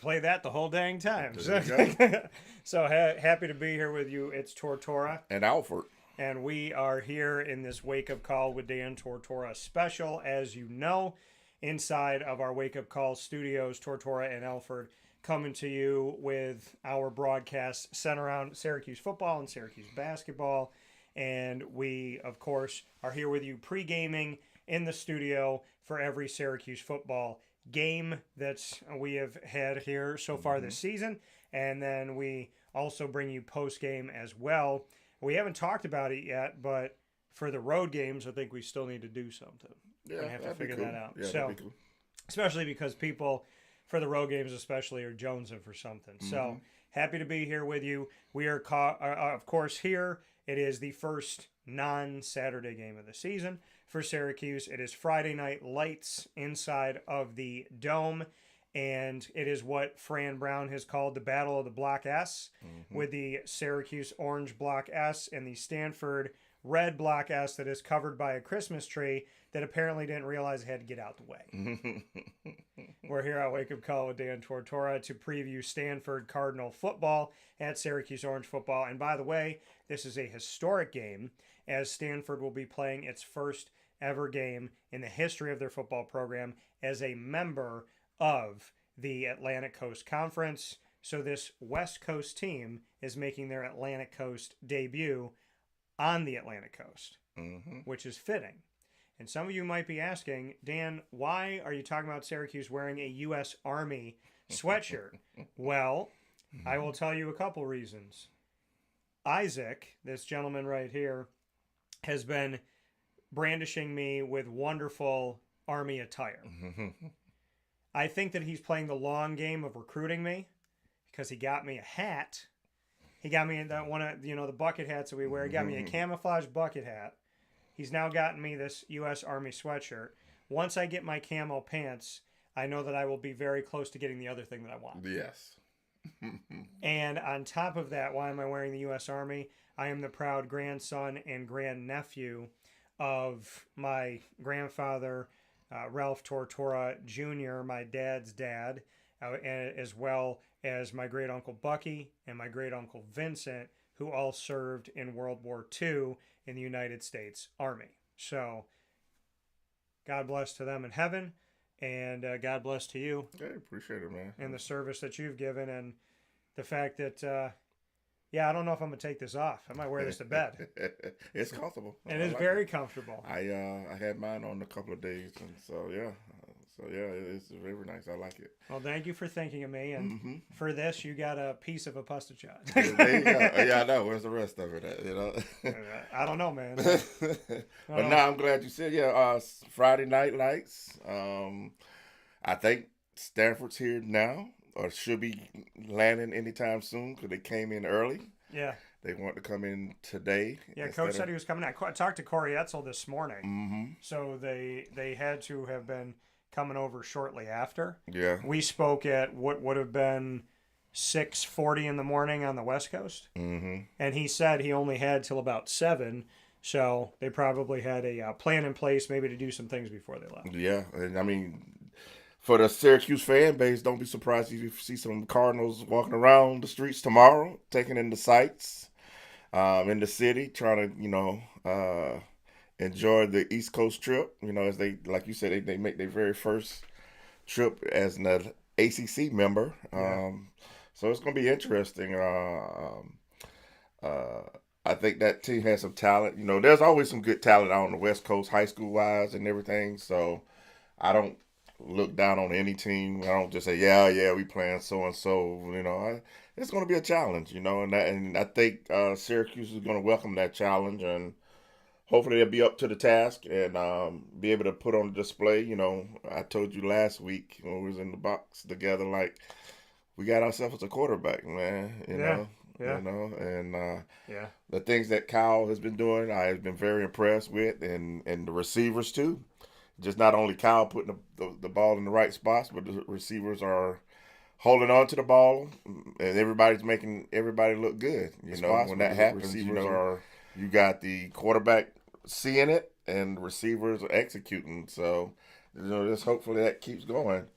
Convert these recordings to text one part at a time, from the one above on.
play that the whole dang time. So, happy to be here with you. It's Tortora. And Alford. And we are here in this Wake Up Call with Dan Tortora special, as you know, inside of our Wake Up Call studios, Tortora and Alford, coming to you with our broadcast centered around Syracuse football and Syracuse basketball. And we, of course, are here with you pre-gaming in the studio for every Syracuse football game that we have had here so far this season. And then we also bring you post-game as well. We haven't talked about it yet, but for the road games, I think we still need to do something. Yeah, we have to figure that out. Yeah, so, cool. Especially because people, for the road games especially, are jonesing for something. So, happy to be here with you. We are, of course, here. It is the first non-Saturday game of the season for Syracuse. It is Friday night lights inside of the Dome, and it is what Fran Brown has called the Battle of the Block S, with the Syracuse Orange Block S and the Stanford Red Block S that is covered by a Christmas tree that apparently didn't realize it had to get out the way. We're here at Wake Up Call with Dan Tortora to preview Stanford Cardinal football at Syracuse Orange football. And by the way, this is a historic game, as Stanford will be playing its first ever game in the history of their football program as a member of the Atlantic Coast Conference. So this West Coast team is making their Atlantic Coast debut on the Atlantic Coast, which is fitting. And some of you might be asking, Dan, why are you talking about Syracuse wearing a U.S. Army sweatshirt? Well, I will tell you a couple reasons. Isaac, this gentleman right here, has been brandishing me with wonderful Army attire. I think that he's playing the long game of recruiting me because he got me a hat. He got me that one of the bucket hats that we wear. He got me a camouflage bucket hat. He's now gotten me this U.S. Army sweatshirt. Once I get my camo pants, I know that I will be very close to getting the other thing that I want. Yes. And on top of that, why am I wearing the U.S. Army? I am the proud grandson and grandnephew of my grandfather, Ralph Tortora Jr., my dad's dad, as well as my great-uncle Bucky and my great-uncle Vincent, who all served in World War II in the United States Army. So, God bless to them in heaven, and God bless to you. Hey, appreciate it, man. And the service that you've given, and the fact that, I don't know if I'm going to take this off. I might wear this to bed. It's comfortable. It is very comfortable. I had mine on a couple of days, and so, it's very nice. I like it. Well, thank you for thinking of me, and for this, you got a piece of a pasta shot. There you go. Yeah, I know. Where's the rest of it? I don't know, man. But no, I'm glad you said, Friday night lights. I think Stanford's here now, or should be landing anytime soon, because they came in early. Yeah. They want to come in today. Yeah, Coach said he was coming. I talked to Corey Etzel this morning. So they had to have been coming over shortly after. Yeah. We spoke at what would have been 6:40 in the morning on the West Coast. And he said he only had till about 7. So they probably had a plan in place maybe to do some things before they left. Yeah. And I mean, for the Syracuse fan base, don't be surprised if you see some Cardinals walking around the streets tomorrow, taking in the sights in the city, trying to, enjoy the East Coast trip. As they, like you said, they make their very first trip as an ACC member. So it's going to be interesting. I think that team has some talent. There's always some good talent out on the West Coast, high school-wise and everything. So I don't look down on any team. I don't just say, we playing so-and-so. It's going to be a challenge, and I think Syracuse is going to welcome that challenge, and hopefully they'll be up to the task and be able to put on display. I told you last week when we was in the box together, like, we got ourselves a quarterback, man, and the things that Kyle has been doing, I've been very impressed with, and the receivers too. Just not only Kyle putting the ball in the right spots, but the receivers are holding on to the ball, and everybody's making everybody look good. When that happens, you got the quarterback seeing it, and the receivers are executing. So, just hopefully that keeps going.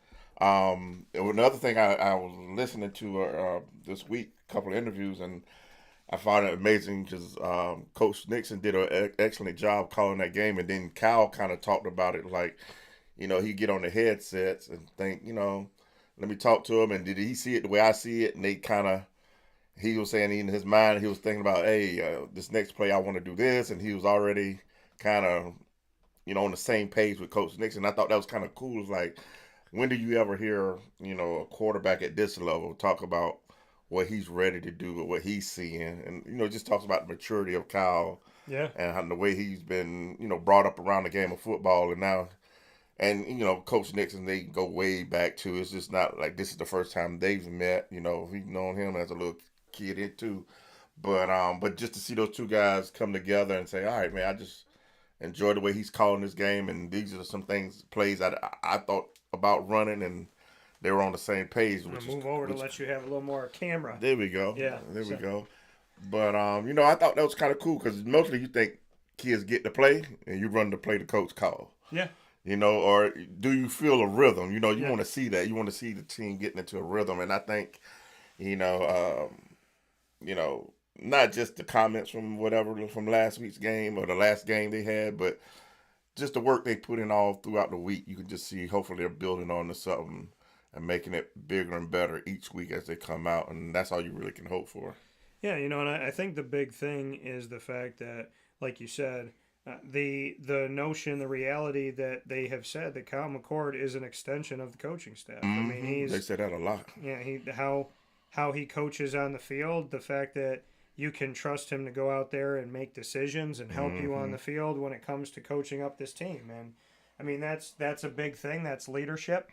And another thing I was listening to this week, a couple of interviews, and I found it amazing because Coach Nixon did an excellent job calling that game, and then Cal kind of talked about it like, he get on the headsets and think, let me talk to him, and did he see it the way I see it? And they kind of, he was saying in his mind, he was thinking about, hey, this next play I want to do this, and he was already kind of, on the same page with Coach Nixon. I thought that was kind of cool. It's like, when do you ever hear, a quarterback at this level talk about what he's ready to do or what he's seeing? And, just talks about the maturity of Kyle. Yeah. And how, the way he's been, brought up around the game of football. And now, and, Coach Nixon, they go way back too. It's just not like this is the first time they've met. We've known him as a little kid too. But just to see those two guys come together and say, all right, man, I just enjoy the way he's calling this game. And these are some plays that I thought about running, and they were on the same page. I'm going to move over to let you have a little more camera. There we go. Yeah. There we go. But, I thought that was kind of cool because mostly you think kids get to play and you run the play the coach call. Yeah. Or do you feel a rhythm? You want to see that. You want to see the team getting into a rhythm. And I think, not just the comments from last week's game or the last game they had, but just the work they put in all throughout the week. You can just see hopefully they're building on to something and making it bigger and better each week as they come out. And that's all you really can hope for. Yeah, and I think the big thing is the fact that, like you said, the notion, the reality that they have said that Kyle McCord is an extension of the coaching staff. Mm-hmm. I mean, they say that a lot. Yeah, how he coaches on the field, the fact that you can trust him to go out there and make decisions and help you on the field when it comes to coaching up this team. And I mean, that's a big thing. That's leadership.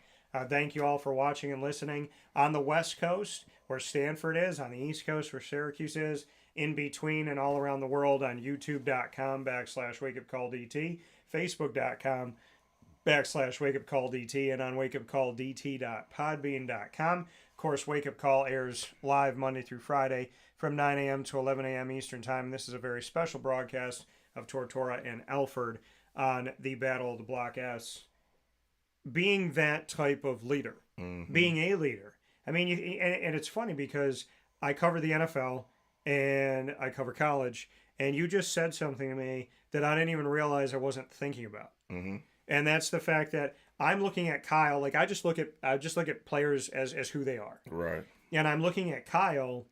Thank you all for watching and listening on the West Coast, where Stanford is, on the East Coast, where Syracuse is, in between and all around the world on youtube.com/wakeupcalldt, facebook.com/wakeupcalldt, and on wakeupcalldt.podbean.com. Of course, Wake Up Call airs live Monday through Friday from 9 a.m. to 11 a.m. Eastern Time. This is a very special broadcast of Tortora and Alford on the Battle of the Block S. Being that type of leader, being a leader. I mean, and it's funny because I cover the NFL and I cover college, and you just said something to me that I didn't even realize I wasn't thinking about. Mm-hmm. And that's the fact that I'm looking at Kyle. Like I just look at players as who they are. Right. And I'm looking at Kyle,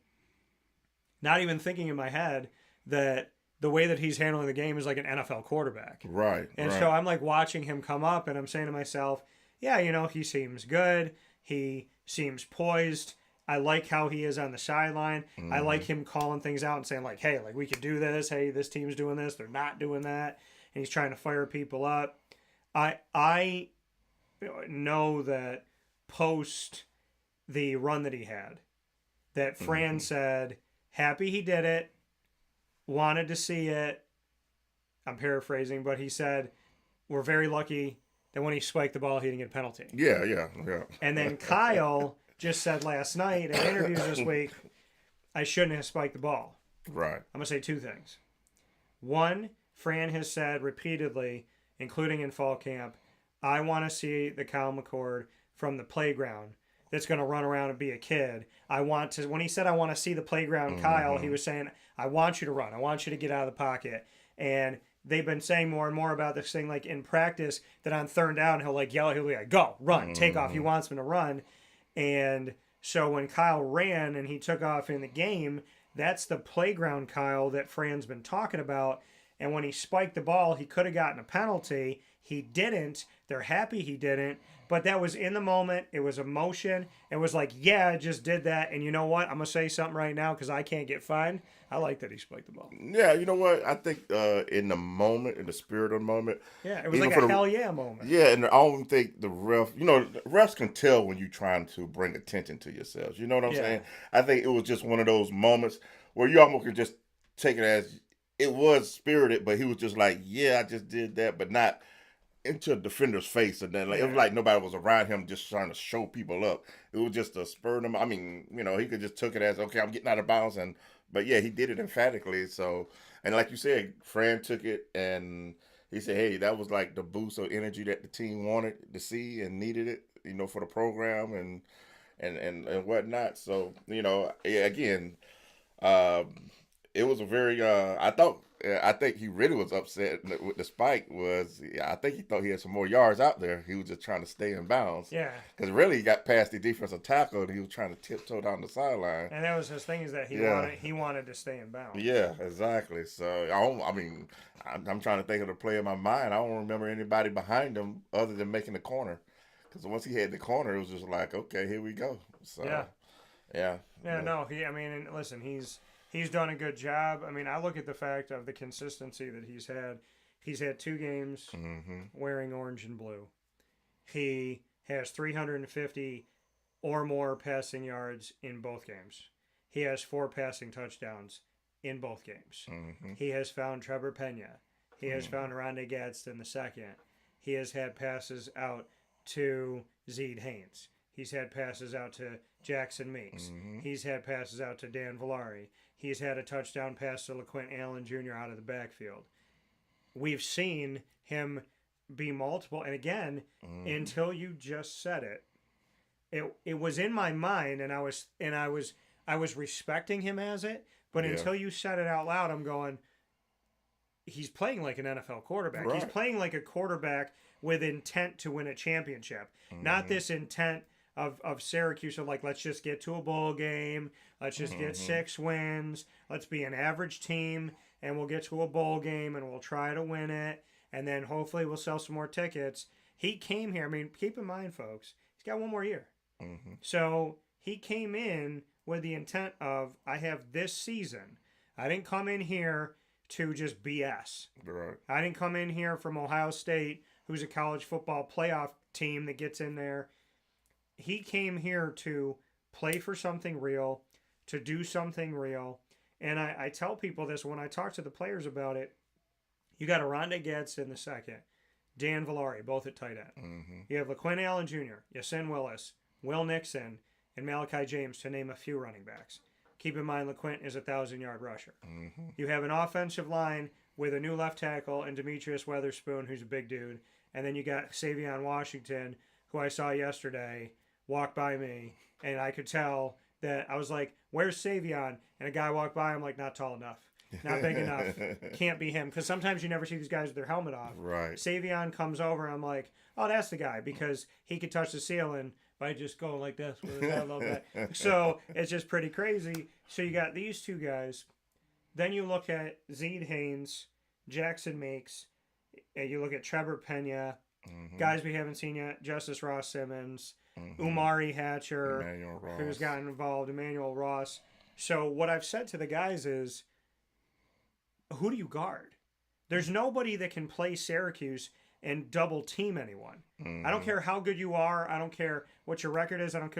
not even thinking in my head that the way that he's handling the game is like an NFL quarterback. Right. And so I'm like watching him come up, and I'm saying to myself, yeah, he seems good. He seems poised. I like how he is on the sideline. Mm-hmm. I like him calling things out and saying like, hey, like we could do this. Hey, this team's doing this. They're not doing that. And he's trying to fire people up. I know that post the run that he had, that Fran said, happy he did it, wanted to see it. I'm paraphrasing, but he said, we're very lucky that when he spiked the ball, he didn't get a penalty. Yeah. And then Kyle just said last night in interviews this week, I shouldn't have spiked the ball. Right. I'm going to say two things. One, Fran has said repeatedly, including in fall camp, I want to see the Kyle McCord from the playground that's going to run around and be a kid. When he said I want to see the playground Kyle, he was saying, I want you to run. I want you to get out of the pocket. And they've been saying more and more about this thing, like in practice, that on third down, he'll like yell, he'll be like, go, run, take off. He wants him to run. And so when Kyle ran and he took off in the game, that's the playground Kyle that Fran's been talking about. And when he spiked the ball, he could have gotten a penalty. He didn't. They're happy he didn't. But that was in the moment. It was emotion. It was like, yeah, I just did that. And you know what? I'm going to say something right now because I can't get fined. I like that he spiked the ball. Yeah, you know what? I think in the moment, in the spirit of the moment. Yeah, it was like a hell yeah moment. Yeah, and I don't think the refs can tell when you're trying to bring attention to yourselves. You know what I'm saying? I think it was just one of those moments where you almost could just take it as it was spirited, but he was just like, yeah, I just did that, but not into a defender's face. And then it was like nobody was around him just trying to show people up. It was just a spur him. I mean, he could just took it as, okay, I'm getting out of bounds. But yeah, he did it emphatically. So, and like you said, Fran took it and he said, hey, that was like the boost of energy that the team wanted to see and needed it. for the program and whatnot. So, again, uh, it was a very, I think he really was upset with the spike. I think he thought he had some more yards out there. He was just trying to stay in bounds. Yeah. Because really he got past the defensive tackle and he was trying to tiptoe down the sideline. And that was his thing, is that he wanted to stay in bounds. Yeah, exactly. So, I'm trying to think of the play in my mind. I don't remember anybody behind him other than making the corner. Because once he had the corner, it was just like, okay, here we go. So, yeah. No, and listen, he's done a good job. I mean, I look at the fact of the consistency that he's had. He's had 2 games wearing orange and blue. He has 350 or more passing yards in both games. He has 4 passing touchdowns in both games. He has found Trevor Pena. He has found Rondé Gadsden II. He has had passes out to Zeed Haynes. He's had passes out to Jackson Meeks. He's had passes out to Dan Villari. He's had a touchdown pass to LaQuint Allen Jr. out of the backfield. We've seen him be multiple, and again, until you just said it was in my mind, and I was respecting him as it, but until you said it out loud, I'm going, he's playing like an NFL quarterback. Right. He's playing like a quarterback with intent to win a championship, not this intent of Syracuse of like, let's just get to a bowl game, let's just get 6 wins, let's be an average team, and we'll get to a bowl game and we'll try to win it, and then hopefully we'll sell some more tickets. He came here, I mean, keep in mind, folks, he's got 1 more year. So he came in with the intent of, I have this season. I didn't come in here to just BS. Right. I didn't come in here from Ohio State, who's a college football playoff team that gets in there. He came here to play for something real, to do something real. And I tell people this when I talk to the players about it. You got a Rondé Gadsden II, Dan Villari, both at tight end. You have LaQuint Allen Jr., Yasin Willis, Will Nixon, and Malachi James, to name a few running backs. Keep in mind, LaQuint is a 1,000-yard rusher. You have an offensive line with a new left tackle and Demetrius Weatherspoon, who's a big dude. And then you got Savion Washington, who I saw yesterday walk by me, and I could tell that I was like, where's Savion? And a guy walked by, I'm like, not tall enough. Not big enough. Can't be him. Because sometimes you never see these guys with their helmet off. Right. Savion comes over, and I'm like, oh, that's the guy, because he could touch the ceiling by just going like this with his head a little bit. So it's just pretty crazy. So you got these 2 guys. Then you look at Zeed Haynes, Jackson Meeks, and you look at Trevor Pena, guys we haven't seen yet, Justice Ross Simmons, Umari Hatcher, who's gotten involved, Emmanuel Ross. So what I've said to the guys is, who do you guard? There's nobody that can play Syracuse and double team anyone. I don't care how good you are. I don't care what your record is. I don't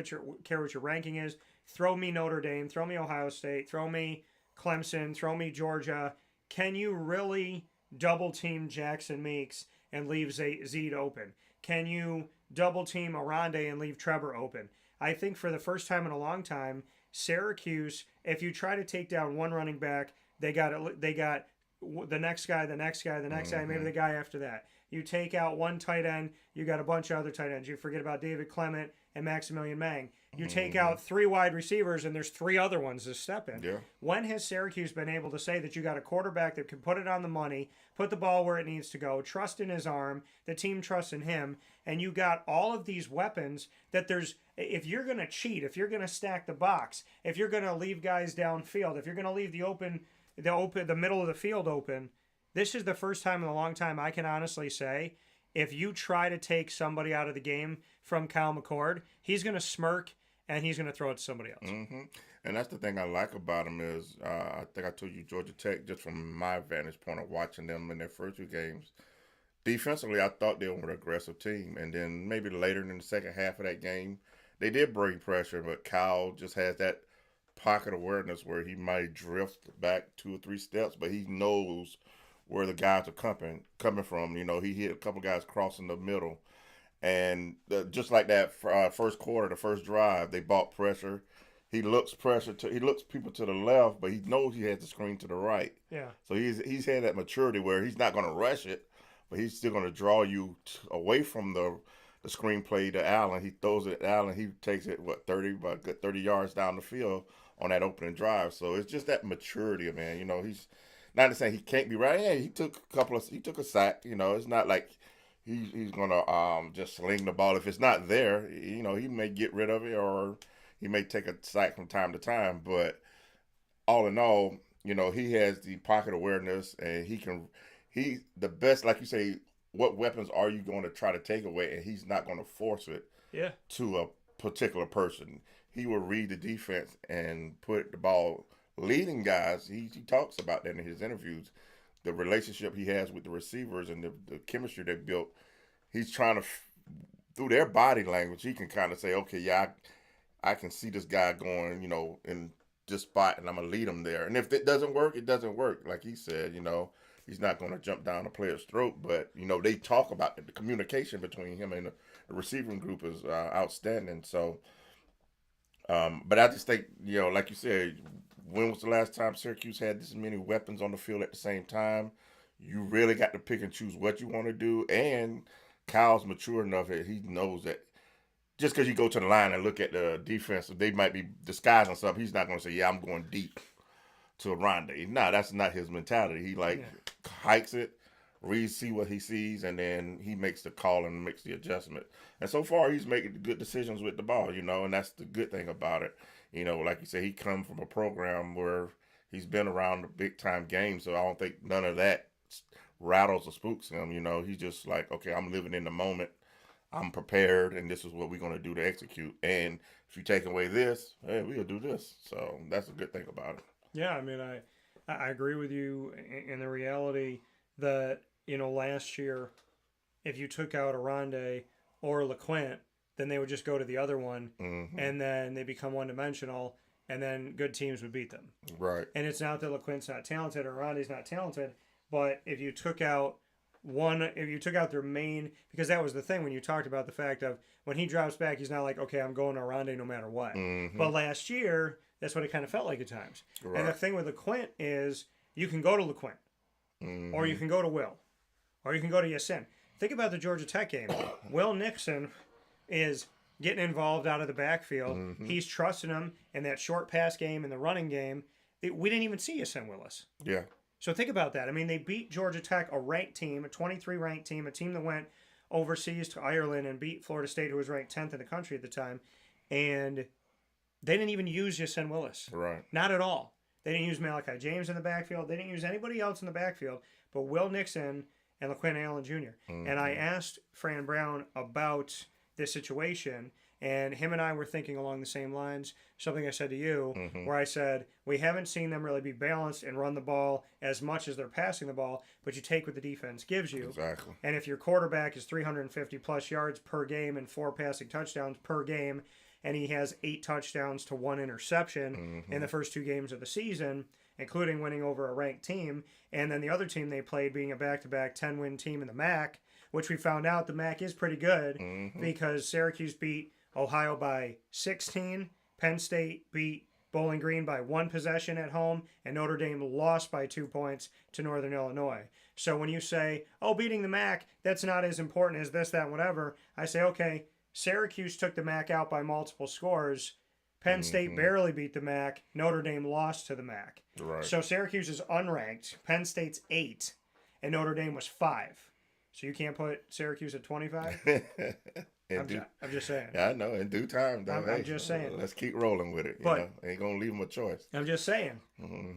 care what your ranking is. Throw me Notre Dame. Throw me Ohio State. Throw me Clemson. Throw me Georgia. Can you really double team Jackson Meeks and leave Zeed open? Can you double team Rondé and leave Trevor open? I think for the first time in a long time, Syracuse, if you try to take down one running back, they got the next guy, maybe the guy after that. You take out one tight end, you got a bunch of other tight ends. You forget about David Clement and Maximilian Mang. You take out 3 wide receivers, and there's 3 other ones to step in. Yeah. When has Syracuse been able to say that you got a quarterback that can put it on the money, put the ball where it needs to go, trust in his arm, the team trusts in him, and you got all of these weapons that if you're going to cheat, if you're going to stack the box, if you're going to leave guys downfield, if you're going to leave the middle of the field open, this is the first time in a long time I can honestly say, if you try to take somebody out of the game from Kyle McCord, he's going to smirk and he's going to throw it to somebody else. And that's the thing I like about him is, I think I told you Georgia Tech, just from my vantage point of watching them in their first 2 games, defensively I thought they were an aggressive team. And then maybe later in the second half of that game, they did bring pressure, but Kyle just has that pocket awareness where he might drift back 2 or 3 steps, but he knows where the guys are coming from. He hit a couple guys crossing the middle. And just like that first quarter, the first drive, they bought pressure. He looks people to the left, but he knows he has the screen to the right. Yeah. So he's had that maturity where he's not going to rush it, but he's still going to draw you away from the the screenplay to Allen. He throws it at Allen. He takes it, about good 30 yards down the field on that opening drive. So it's just that maturity, man. He's not to say he can't be right. Yeah, he took a sack. It's not like he's gonna just sling the ball. If it's not there, he may get rid of it or he may take a sack from time to time. But all in all, he has the pocket awareness and he's the best, like you say, what weapons are you going to try to take away? And he's not going to force it to a particular person. He will read the defense and put the ball leading guys. He talks about that in his interviews, the relationship he has with the receivers and the chemistry they built. He's trying to, through their body language, he can kind of say, okay, yeah, I can see this guy going, in this spot, and I'm going to lead him there. And if it doesn't work, it doesn't work. Like he said, he's not going to jump down a player's throat. But, they talk about it. The communication between him and the receiving group is outstanding. So, but I just think, like you said, when was the last time Syracuse had this many weapons on the field at the same time? You really got to pick and choose what you want to do. And Kyle's mature enough that he knows that just because you go to the line and look at the defense, they might be disguising something. He's not going to say, yeah, I'm going deep to a rondé. No, that's not his mentality. He hikes it, see what he sees, and then he makes the call and makes the adjustment. And so far, he's making good decisions with the ball, and that's the good thing about it. Like you said, he comes from a program where he's been around the big-time games, so I don't think none of that rattles or spooks him. He's just like, okay, I'm living in the moment. I'm prepared, and this is what we're going to do to execute. And if you take away this, hey, we'll do this. So that's a good thing about it. Yeah, I mean, I agree with you in the reality that, last year, if you took out Aronde or LeQuint, then they would just go to the other one, and then they become one-dimensional, and then good teams would beat them. Right. And it's not that LeQuint's not talented or Aronde's not talented, but if you took out their main, because that was the thing when you talked about the fact of when he drops back, he's not like, okay, I'm going to Aronde no matter what. But last year, that's what it kind of felt like at times. Right. And the thing with LeQuint is you can go to LeQuint, or you can go to Will, or you can go to Yasin. Think about the Georgia Tech game. Will Nixon is getting involved out of the backfield. He's trusting him in that short pass game and the running game. We didn't even see Yasin Willis. Yeah. So think about that. I mean, they beat Georgia Tech, a ranked team, a 23-ranked team, a team that went overseas to Ireland and beat Florida State, who was ranked 10th in the country at the time. And they didn't even use Yasin Willis. Right. Not at all. They didn't use Malachi James in the backfield. They didn't use anybody else in the backfield but Will Nixon and LeQuint Allen Jr. And I asked Fran Brown about this situation, and him and I were thinking along the same lines, something I said to you, where I said, we haven't seen them really be balanced and run the ball as much as they're passing the ball, but you take what the defense gives you. Exactly. And if your quarterback is 350-plus yards per game and 4 passing touchdowns per game, and he has 8 touchdowns to 1 interception in the first 2 games of the season, including winning over a ranked team, and then the other team they played being a back-to-back 10-win team in the MAC, which we found out the MAC is pretty good because Syracuse beat Ohio by 16, Penn State beat Bowling Green by 1 possession at home, and Notre Dame lost by 2 points to Northern Illinois. So when you say, oh, beating the MAC, that's not as important as this, that, whatever, I say, okay, Syracuse took the MAC out by multiple scores. Penn State barely beat the MAC. Notre Dame lost to the MAC. Right. So Syracuse is unranked. Penn State's 8, and Notre Dame was 5. So you can't put Syracuse at 25? I'm just saying. Yeah, I know. In due time, though. I'm just saying. Let's keep rolling with it. Ain't going to leave them a choice. I'm just saying.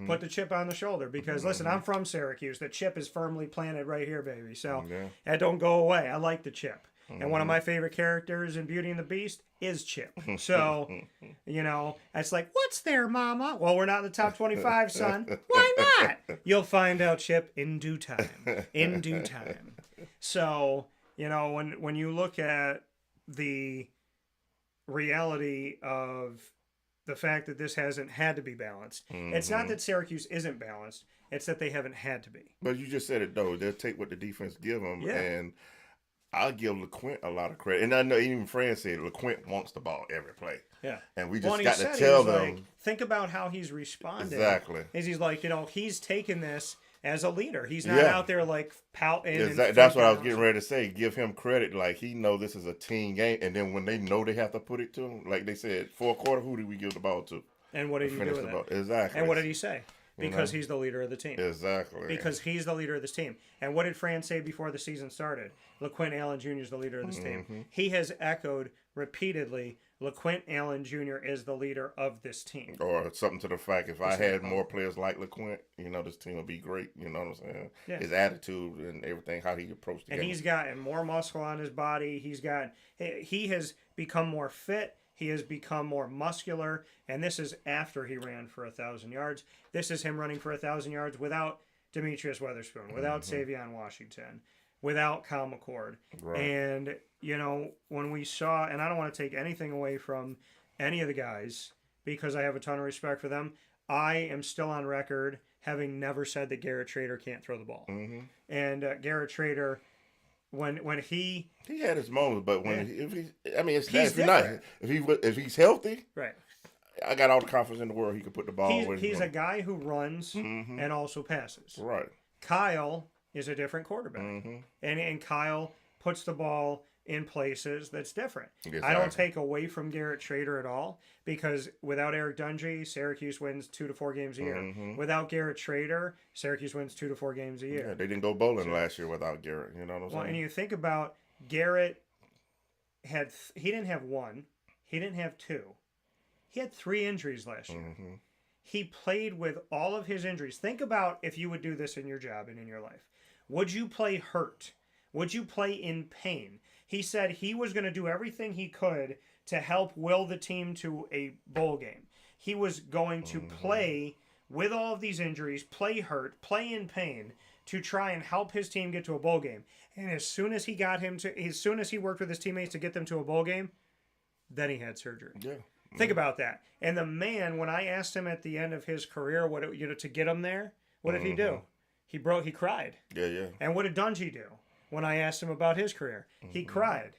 Put the chip on the shoulder. Because, listen, I'm from Syracuse. The chip is firmly planted right here, baby. So that don't go away. I like the chip. And one of my favorite characters in Beauty and the Beast is Chip. So, it's like, what's there, Mama? Well, we're not in the top 25, son. Why not? You'll find out, Chip, in due time. In due time. So, when you look at the reality of the fact that this hasn't had to be balanced, it's not that Syracuse isn't balanced. It's that they haven't had to be. But you just said it, though. They'll take what the defense give them, and I'll give LeQuint a lot of credit. And I know even Fran said LeQuint wants the ball every play. Yeah. And we just got to tell them. Like, think about how he's responded. Exactly. He's like, he's taken this as a leader. He's not out there like pouting. That's what I was getting ready to say. Give him credit. Like, he know this is a team game. And then when they know they have to put it to him, like they said, fourth quarter, who did we give the ball to? And what did he do with it? Exactly. And what did he say? Because he's the leader of the team. Exactly. Because he's the leader of this team. And what did Fran say before the season started? LaQuint Allen Jr. is the leader of this team. He has echoed repeatedly, LaQuint Allen Jr. is the leader of this team. Or something to the fact, if I had more players like LaQuint, this team would be great. You know what I'm saying? Yeah. His attitude and everything, how he approached the game. And he's gotten more muscle on his body. He has become more fit. He has become more muscular, and this is after he ran for 1,000 yards. This is him running for 1,000 yards without Demetrius Weatherspoon, without Savion Washington, without Kyle McCord. Right. And, when we saw, and I don't want to take anything away from any of the guys because I have a ton of respect for them, I am still on record having never said that Garrett Trader can't throw the ball. And Garrett Trader... When he had his moments, but if he's healthy, right? I got all the confidence in the world he could put the ball. He's a guy who runs and also passes. Right. Kyle is a different quarterback, and Kyle puts the ball in places that's different. Exactly. I don't take away from Garrett Trader at all because without Eric Dungy, Syracuse wins 2 to 4 games a year. Without Garrett Trader, Syracuse wins 2 to 4 games a year. Yeah, they didn't go bowling last year without Garrett. You know what I'm saying? And you think about Garrett he didn't have 1, he didn't have 2, he had 3 injuries last year. He played with all of his injuries. Think about if you would do this in your job and in your life. Would you play hurt? Would you play in pain? He said he was going to do everything he could to help will the team to a bowl game. He was going to play with all of these injuries, play hurt, play in pain to try and help his team get to a bowl game. And as soon as he worked with his teammates to get them to a bowl game, then he had surgery. Yeah. Think about that. And the man, when I asked him at the end of his career to get him there, what did he do? He cried. Yeah. And what did Dungy do? When I asked him about his career, he cried.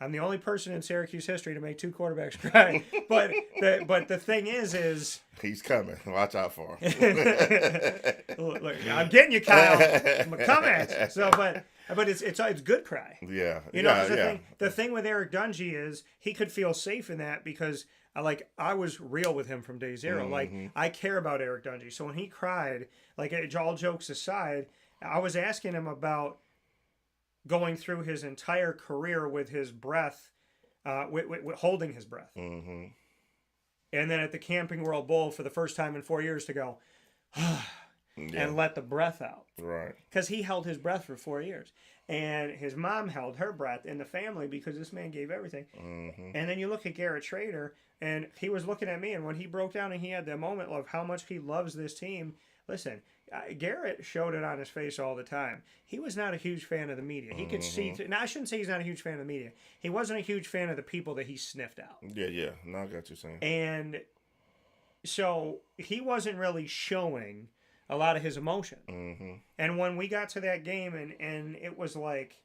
I'm the only person in Syracuse history to make 2 quarterbacks cry. But the thing is he's coming. Watch out for him. Look, I'm getting you, Kyle. I'm gonna come at you. So, but it's good cry. Yeah. The thing with Eric Dungy is he could feel safe in that because I was real with him from day zero. Like, I care about Eric Dungy. So when he cried, all jokes aside, I was asking him about going through his entire career with his breath, with holding his breath. And then at the Camping World Bowl for the first time in 4 years to go, and let the breath out. Right. Because he held his breath for 4 years. And his mom held her breath in the family because this man gave everything. And then you look at Garrett Trader, and he was looking at me, and when he broke down and he had that moment of how much he loves this team, listen, Garrett showed it on his face all the time. He was not a huge fan of the media. He could see through. Now, I shouldn't say he's not a huge fan of the media. He wasn't a huge fan of the people that he sniffed out. Yeah. No, I got what you're saying. And so he wasn't really showing a lot of his emotion. And when we got to that game and it was like,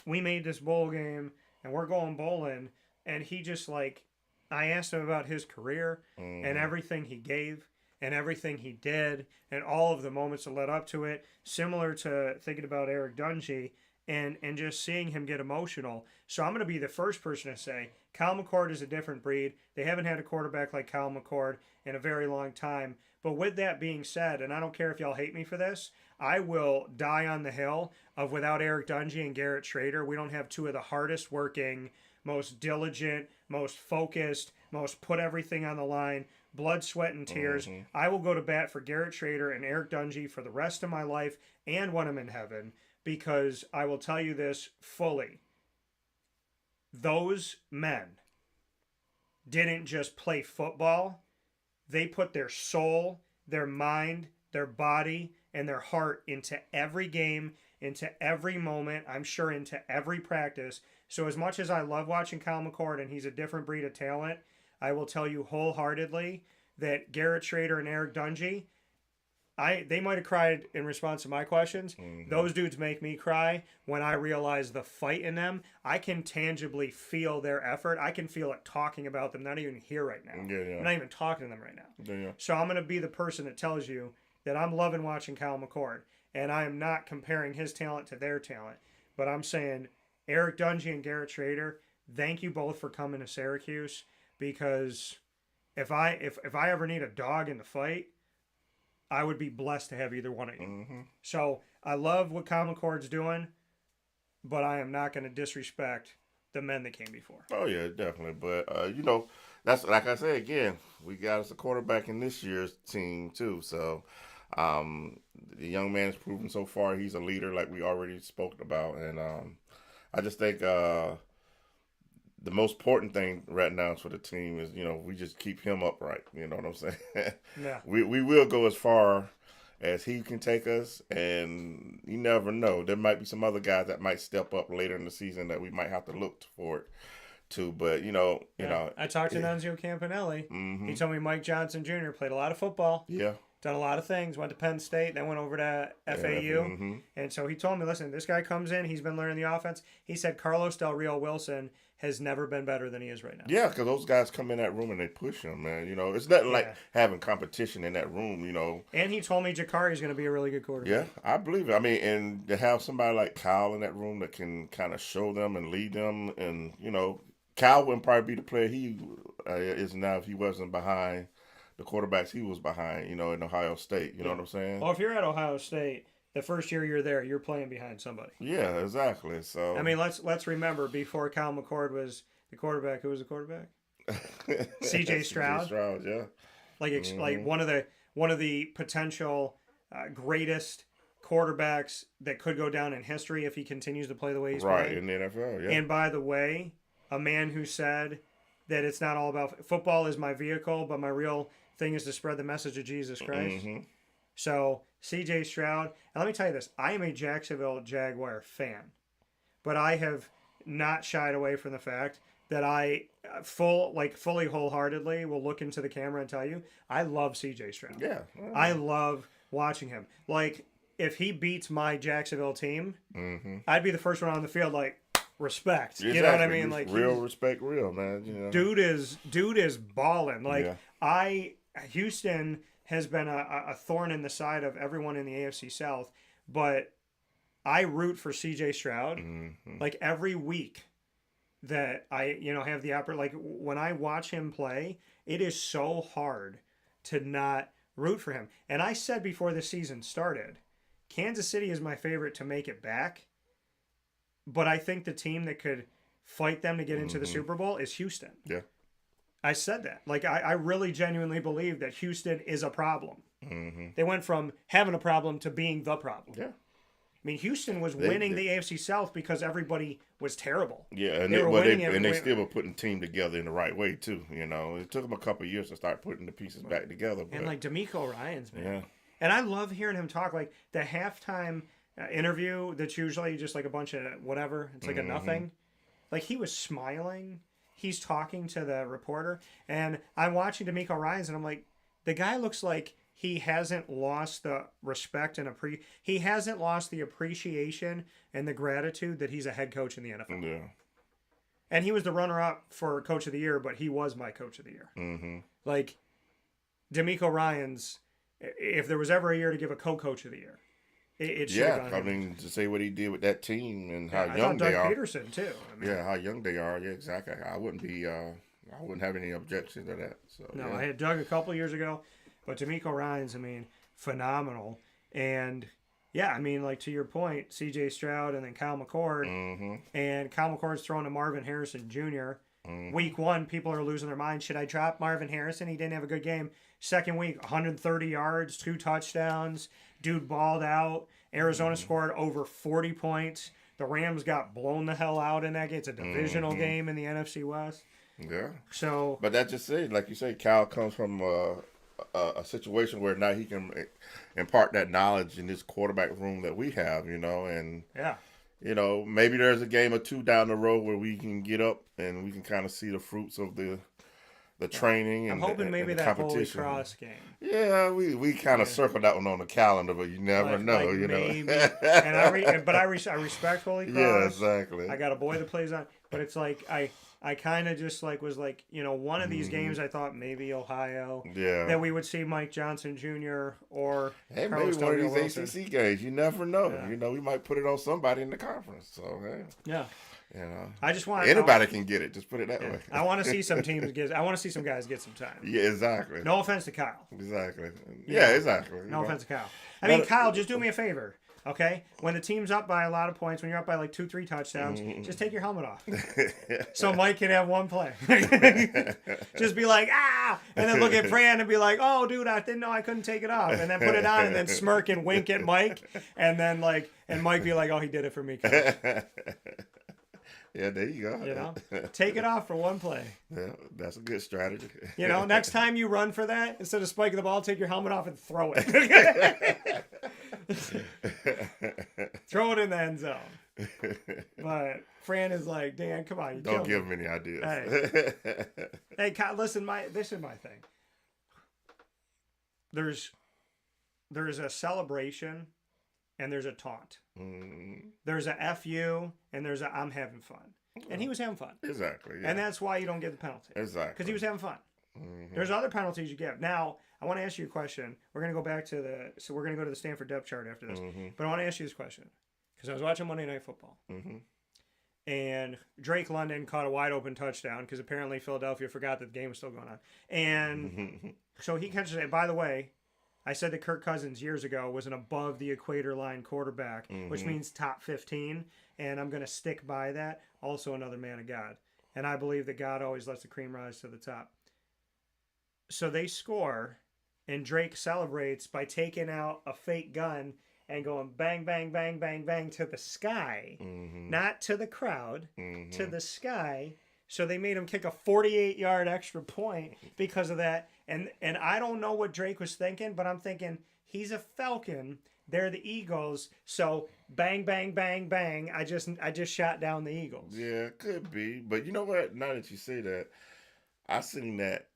we made this bowl game and we're going bowling, and he just I asked him about his career and everything he gave and everything he did and all of the moments that led up to it, similar to thinking about Eric Dungy and just seeing him get emotional. So I'm going to be the first person to say Kyle McCord is a different breed. They haven't had a quarterback like Kyle McCord in a very long time. But with that being said, and I don't care if y'all hate me for this, I will die on the hill of without Eric Dungy and Garrett Trader, we don't have 2 of the hardest working, most diligent, most focused, most put everything on the line, blood, sweat, and tears. I will go to bat for Garrett Trader and Eric Dungy for the rest of my life and when I'm in heaven, because I will tell you this fully. Those men didn't just play football. They put their soul, their mind, their body, and their heart into every game, into every moment, I'm sure into every practice. So as much as I love watching Kyle McCord and he's a different breed of talent, I will tell you wholeheartedly that Garrett Trader and Eric Dungy, they might have cried in response to my questions. Those dudes make me cry when I realize the fight in them. I can tangibly feel their effort. I can feel it talking about them, not even here right now. I'm not even talking to them right now. So I'm going to be the person that tells you that I'm loving watching Kyle McCord. And I am not comparing his talent to their talent. But I'm saying Eric Dungy and Garrett Schrader, thank you both for coming to Syracuse, because if I ever need a dog in the fight, I would be blessed to have either one of you. Mm-hmm. So I love what Kyle McCord's doing, but I am not going to disrespect the men that came before. Oh yeah, definitely. But you know, that's like I say again, we got us a quarterback in this year's team too. So the young man has proven so far he's a leader, like we already spoke about, and I just think the most important thing right now for the team is, you know, we just keep him upright. You know what I'm saying? Yeah. We will go as far as he can take us, and you never know. There might be some other guys that might step up later in the season that we might have to look forward to. But you know, I talked to Nunzio Campanelli. Mm-hmm. He told me Mike Johnson Jr. played a lot of football. Yeah. Done a lot of things. Went to Penn State, then went over to FAU. Mm-hmm. And so he told me, listen, this guy comes in, he's been learning the offense. He said Carlos Del Rio Wilson has never been better than he is right now. Yeah, because those guys come in that room and they push him, man. You know, it's nothing like having competition in that room, you know. And he told me Jakari is going to be a really good quarterback. Yeah, I believe it. I mean, and to have somebody like Kyle in that room that can kind of show them and lead them, and, you know, Kyle wouldn't probably be the player he is now if he wasn't behind the quarterbacks he was behind, you know, in Ohio State. You know what I'm saying? Well, if you're at Ohio State, the first year you're there, you're playing behind somebody. Yeah, exactly. So I mean, let's remember, before Kyle McCord was the quarterback, who was the quarterback? C.J. Stroud. Stroud, yeah. Like one of the potential greatest quarterbacks that could go down in history if he continues to play the way he's playing. In the NFL. Yeah. And by the way, a man who said that it's not all about football is my vehicle, but my real thing is to spread the message of Jesus Christ. Mm-hmm. So C.J. Stroud, and let me tell you this: I am a Jacksonville Jaguar fan, but I have not shied away from the fact that I fully wholeheartedly will look into the camera and tell you I love C.J. Stroud. Yeah, I love watching him. Like, if he beats my Jacksonville team, I'd be the first one on the field. Like, respect. Exactly. You know what I mean? Like, real respect, real man. You know. Dude is balling. Like, Houston has been a thorn in the side of everyone in the AFC South, but I root for C.J. Stroud. Like, every week that I have the like, when I watch him play, it is so hard to not root for him. And I said before the season started, Kansas City is my favorite to make it back, but I think the team that could fight them to get into the Super Bowl is Houston. Yeah. I said that. Like, I really genuinely believe that Houston is a problem. They went from having a problem to being the problem. Yeah. I mean, Houston was winning the AFC South because everybody was terrible. Yeah, and they still were putting the team together in the right way, too. You know, it took them a couple of years to start putting the pieces back together. But, and, like, D'Amico Ryans, man. Yeah. And I love hearing him talk. Like, the halftime interview that's usually just like a bunch of whatever. It's like a nothing. Like, he was smiling. He's talking to the reporter. And I'm watching D'Amico Ryans, and I'm like, the guy looks like he hasn't lost the respect and he hasn't lost the appreciation and the gratitude that he's a head coach in the NFL. Yeah. And he was the runner-up for Coach of the Year, but he was my Coach of the Year. Like, D'Amico Ryans, if there was ever a year to give a co-coach of the year, it should have gone him. I mean, to say what he did with that team and how I young thought they Doug are. Peterson, too. I mean, How young they are. Yeah, exactly. I wouldn't have any objection to that. So no, I had Doug a couple years ago, but D'Amico Ryans, I mean, phenomenal. And, yeah, I mean, like, to your point, C.J. Stroud and then Kyle McCord. And Kyle McCord's throwing to Marvin Harrison Jr. Week 1, people are losing their mind. Should I drop Marvin Harrison? He didn't have a good game. Second week, 130 yards, 2 touchdowns. Dude balled out. Arizona scored over 40 points. The Rams got blown the hell out in that game. It's a divisional game in the NFC West. Yeah. So, but that just said, like you say, Kyle comes from a situation where now he can impart that knowledge in this quarterback room that we have, you know, and you know, maybe there's a game or two down the road where we can get up and we can kind of see the fruits of the training and I'm hoping maybe and the that Holy competition. Cross game. Yeah, we kind of circled that one on the calendar, but you never know, like you maybe. know. And I respect Holy Cross. Yeah, exactly. I got a boy that plays on, but it's like I kind of just was one of these games I thought maybe Ohio. Yeah. That we would see Mike Johnson Jr. or hey, Carlos maybe one of W. these Wilson. ACC games. You never know. Yeah. We might put it on somebody in the conference. So hey. Yeah. I just want anybody can get it. Just put it that way. I want to see some teams I want to see some guys get some time. Yeah, exactly. No offense to Kyle. Exactly. Yeah, exactly. No offense to Kyle. I mean, Kyle, just do me a favor. Okay, when the team's up by a lot of points, when you're up by 2-3 touchdowns, just take your helmet off, so Mike can have one play. Just be like, and then look at Fran and be like, oh, dude, I didn't know I couldn't take it off, and then put it on, and then smirk and wink at Mike, and then and Mike be like, oh, he did it for me, Coach. Yeah, there you go. Take it off for one play. Yeah, that's a good strategy. Next time you run for that, instead of spiking the ball, take your helmet off and throw it. Throw it in the end zone. But Fran is like, Dan, come on. Don't give him any ideas. Hey, Kyle, listen, this is my thing. There's a celebration and there's a taunt. There's a F you and there's a I'm having fun. And he was having fun. Exactly. Yeah. And that's why you don't get the penalty. Exactly. Because he was having fun. There's other penalties you give. Now, I want to ask you a question. We're going to go back to we're going to go to the Stanford depth chart after this. But I want to ask you this question. Because I was watching Monday Night Football. And Drake London caught a wide open touchdown because apparently Philadelphia forgot that the game was still going on. And so he catches it. By the way, I said that Kirk Cousins years ago was an above the equator line quarterback, which means top 15. And I'm going to stick by that. Also another man of God. And I believe that God always lets the cream rise to the top. So they score, and Drake celebrates by taking out a fake gun and going bang, bang, bang, bang, bang to the sky. Not to the crowd, to the sky. So they made him kick a 48-yard extra point because of that. And I don't know what Drake was thinking, but I'm thinking he's a Falcon. They're the Eagles. So bang, bang, bang, bang. I just shot down the Eagles. Yeah, it could be. But you know what? Now that you say that, I seen that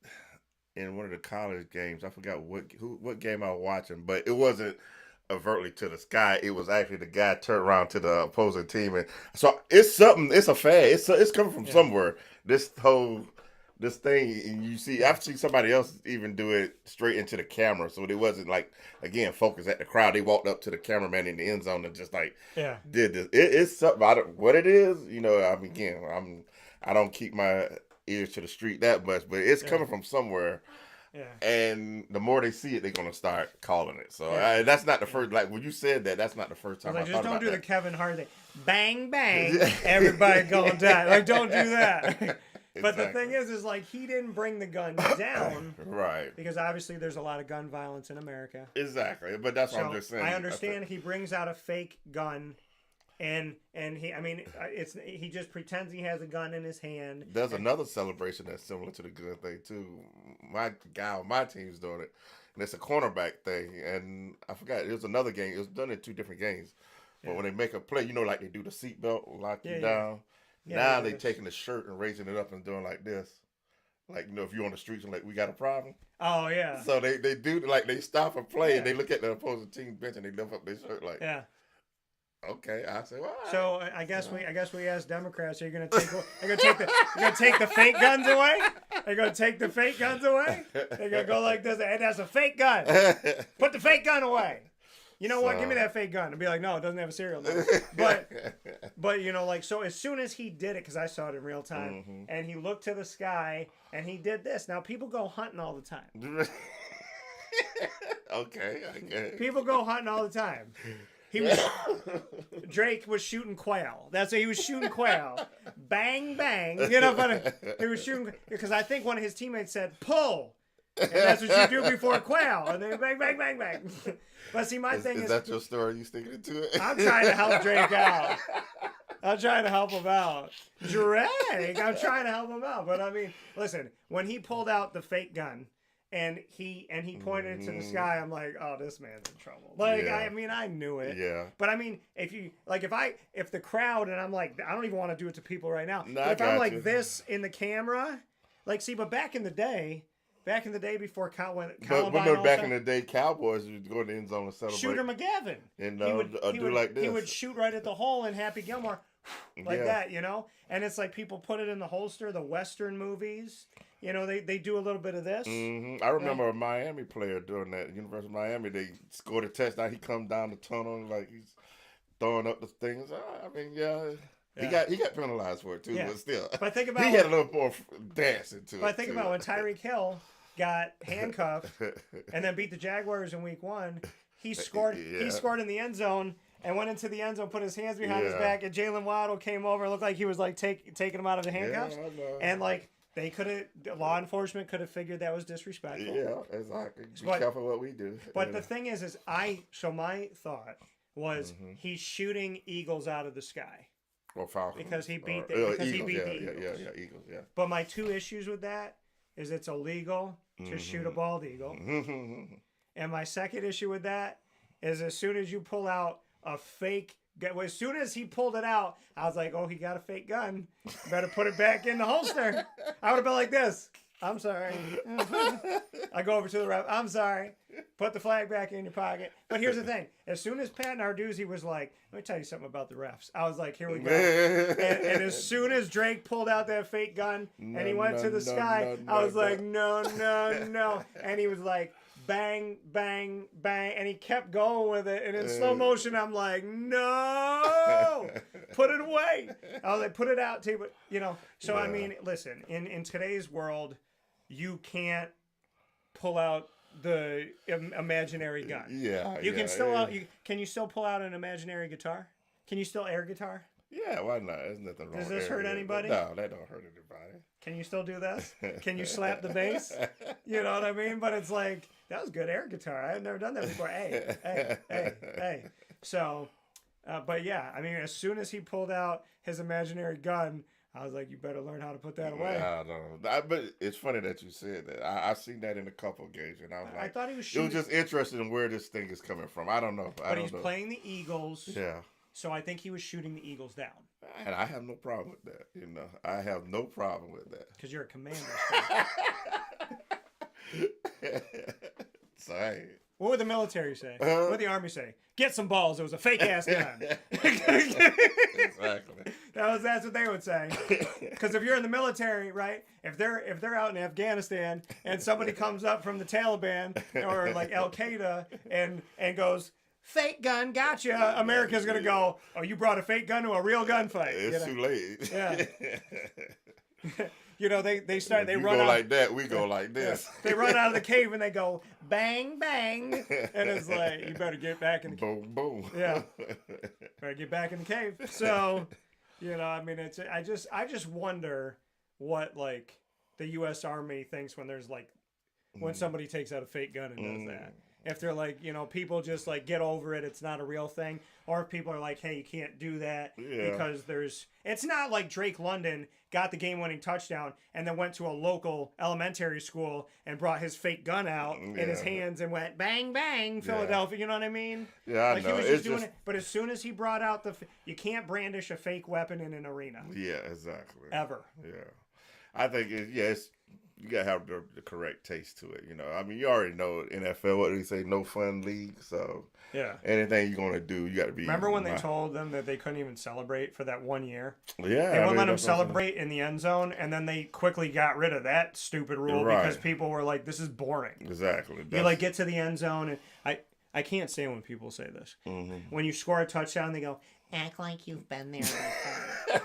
in one of the college games. I forgot what game I was watching, but it wasn't overtly to the sky. It was actually the guy turned around to the opposing team, and so it's something. It's a fad. It's coming from somewhere. This thing, and you see, I've seen somebody else even do it straight into the camera, so it wasn't again focused at the crowd. They walked up to the cameraman in the end zone and just did this. It's something. What it is, I don't keep my ears to the street that much, but it's coming from somewhere. Yeah. And the more they see it, they're gonna start calling it. So that's not the first. When you said that, that's not the first time I thought about that. Just don't do the Kevin Hart thing. Bang bang, everybody going down. Don't do that. But the thing is he didn't bring the gun down, right? Because obviously there's a lot of gun violence in America. Exactly, but that's what I'm just saying. I understand he brings out a fake gun. And he just pretends he has a gun in his hand. There's another celebration that's similar to the gun thing too. My guy on my team's doing it, and it's a cornerback thing. And I forgot it was another game. It was done in 2 different games. But when they make a play, like they do the seatbelt, lock you down. Now they taking the shirt and raising it up and doing like this. If you're on the streets and we got a problem. Oh yeah. So they do they stop a play and they look at the opposing team bench and they lift up their shirt Okay, I say, well. So I guess we asked Democrats, are you gonna take the fake guns away? They're gonna take the fake guns away? They're gonna go like this, hey, that's a fake gun. Put the fake gun away. You know what? Give me that fake gun. And be like, no, it doesn't have a serial number. But so as soon as he did it, because I saw it in real time, and he looked to the sky and he did this. Now people go hunting all the time. Okay. People go hunting all the time. Drake was shooting quail. That's what he was shooting quail. Bang, bang. But he was shooting, because I think one of his teammates said, pull. And that's what you do before quail. And then bang, bang, bang, bang. But see, my thing is. Is that your story? You sticking it to it? I'm trying to help Drake out. I'm trying to help him out. Drake, I'm trying to help him out. But I mean, listen, when he pulled out the fake gun, and he pointed it to the sky, I'm like, oh, this man's in trouble. I knew it. Yeah. But I mean, if the crowd, and I'm like, I don't even want to do it to people right now. No, but if I'm like this in the camera, but back in the day before Columbine. But back in the day, Cowboys would go to the end zone and celebrate. Shooter McGavin. And he would do like this. He would shoot right at the hole, and Happy Gilmore like that, you know? And it's like people put it in the holster, the Western movies. You know, they do a little bit of this. I remember a Miami player doing that. University of Miami, they scored a touchdown. He come down the tunnel like he's throwing up the things. I mean, he got penalized for it too, but still. But think about he had a little more dancing to it. But think about when Tyreek Hill got handcuffed and then beat the Jaguars in week 1. He scored. He scored in the end zone and went into the end zone, put his hands behind his back, and Jalen Waddle came over and looked like he was like taking him out of the handcuffs. And like they could have, law enforcement could have figured that was disrespectful. Yeah, exactly. Be careful what we do. But the thing is my thought was he's shooting eagles out of the sky. Or Falcons. Because he beat the Eagles. Yeah, Eagles, yeah. But my 2 issues with that is it's illegal to shoot a bald eagle. And my second issue with that is as soon as you pull out a fake, as soon as he pulled it out, I was like, oh, he got a fake gun. Better put it back in the holster. I would have been like this. I'm sorry. I go over to the ref. I'm sorry. Put the flag back in your pocket. But here's the thing. As soon as Pat Narduzzi was like, let me tell you something about the refs. I was like, here we go. And as soon as Drake pulled out that fake gun and he went to the sky, I was like, no. And he was like, bang, bang, bang. And he kept going with it. And in slow motion, I'm like, no, put it away. I was like, put it out too. But, you know, so I mean, listen, in today's world, you can't pull out the imaginary gun. You can still can you still pull out an imaginary guitar? Can you still air guitar? Yeah, why not? There's nothing wrong. Does this hurt anybody? No, that don't hurt anybody. Can you still do this? Can you slap the bass? You know what I mean? But it's like, that was good air guitar. I've never done that before. Hey. So, but yeah, I mean, as soon as he pulled out his imaginary gun, I was like, you better learn how to put that away. I don't know. But it's funny that you said that. I've seen that in a couple of games, and I was like, I thought he was shooting. It was just interesting in where this thing is coming from. I don't know. But he's playing the Eagles. Yeah. So I think he was shooting the Eagles down. And I have no problem with that. You know, I have no problem with that. Because you're a commander. Sorry. What would the military say? What would the army say? Get some balls. It was a fake ass gun. Exactly. That's what they would say. Because if you're in the military, right? If they're out in Afghanistan and somebody comes up from the Taliban or like Al Qaeda and goes, fake gun, gotcha. America's gonna go, oh, you brought a fake gun to a real gunfight. It's too late. Yeah. You know, they run go out like that, we go like this. Yeah. They run out of the cave and they go bang bang, and it's like, you better get back in the cave. Boom boom. Yeah. Better get back in the cave. So, you know, I mean, I just wonder what like the U.S. Army thinks when there's like when somebody takes out a fake gun and does that. If they're like, you know, people just like get over it, it's not a real thing. Or if people are like, hey, you can't do that because it's not like Drake London got the game-winning touchdown and then went to a local elementary school and brought his fake gun out in his hands and went bang, bang, Philadelphia. You know what I mean? Yeah, like I know. He was just doing it. But as soon as he brought out you can't brandish a fake weapon in an arena. Yeah, exactly. Ever. Yeah. I think, you gotta have the correct taste to it, you know. I mean, you already know NFL, what do they say, no fun league. So anything you're gonna do, you gotta be. Remember when they told them that they couldn't even celebrate for that 1 year? Yeah, they wouldn't let them celebrate in the end zone, and then they quickly got rid of that stupid rule because people were like, "This is boring." Exactly. You like get to the end zone, and I can't stand when people say this. When you score a touchdown, they go, "Act like you've been there before."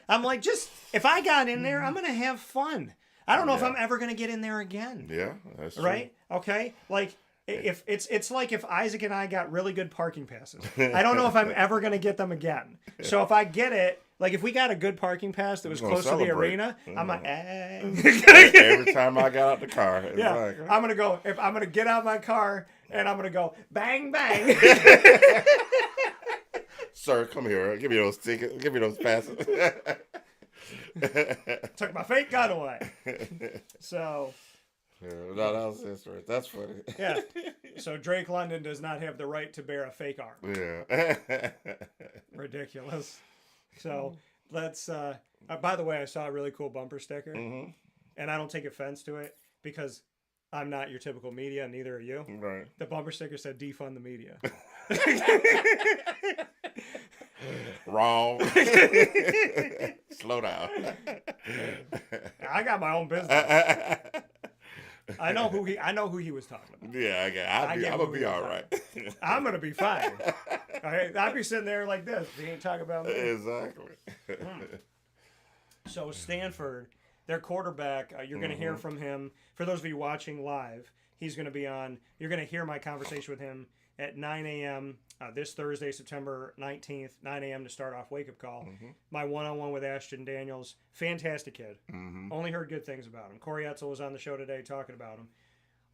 I'm like, just if I got in there, I'm gonna have fun. I don't know if I'm ever going to get in there again. Yeah, that's true. Right? Okay? Like, if it's like if Isaac and I got really good parking passes. I don't know if I'm ever going to get them again. So if I get it, like if we got a good parking pass that was close to the arena, I'm like, Every time I got out the car. Like, I'm going to get out of my car and I'm going to go, bang, bang. Sir, come here. Give me those tickets. Give me those passes. Took my fake gun away. So. No, that's funny. Yeah. So Drake London does not have the right to bear a fake arm. Yeah. Ridiculous. So let's. By the way, I saw a really cool bumper sticker, and I don't take offense to it because I'm not your typical media, and neither are you. Right. The bumper sticker said "defund the media." Wrong. Slow down. I got my own business. I know who he was talking about. Yeah, I'm gonna be all right. I'm gonna be fine. Right? I'd be sitting there like this. He ain't talking about me. Exactly. So Stanford, their quarterback, you're going to hear from him. For those of you watching live, he's going to be on. You're going to hear my conversation with him at 9 a.m. This Thursday, September 19th, 9 a.m. to start off Wake Up Call. My one-on-one with Ashton Daniels. Fantastic kid. Only heard good things about him. Corey Etzel was on the show today talking about him.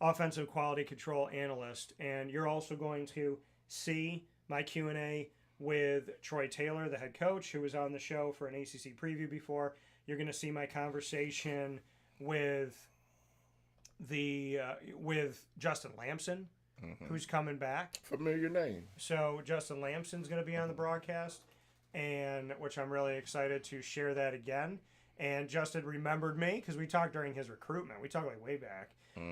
Offensive quality control analyst. And you're also going to see my Q&A with Troy Taylor, the head coach, who was on the show for an ACC preview before. You're going to see my conversation with with Justin Lamson, who's coming back. Familiar name. So Justin Lamson's going to be on the broadcast, and which I'm really excited to share that again. And Justin remembered me because we talked during his recruitment. We talked like way back.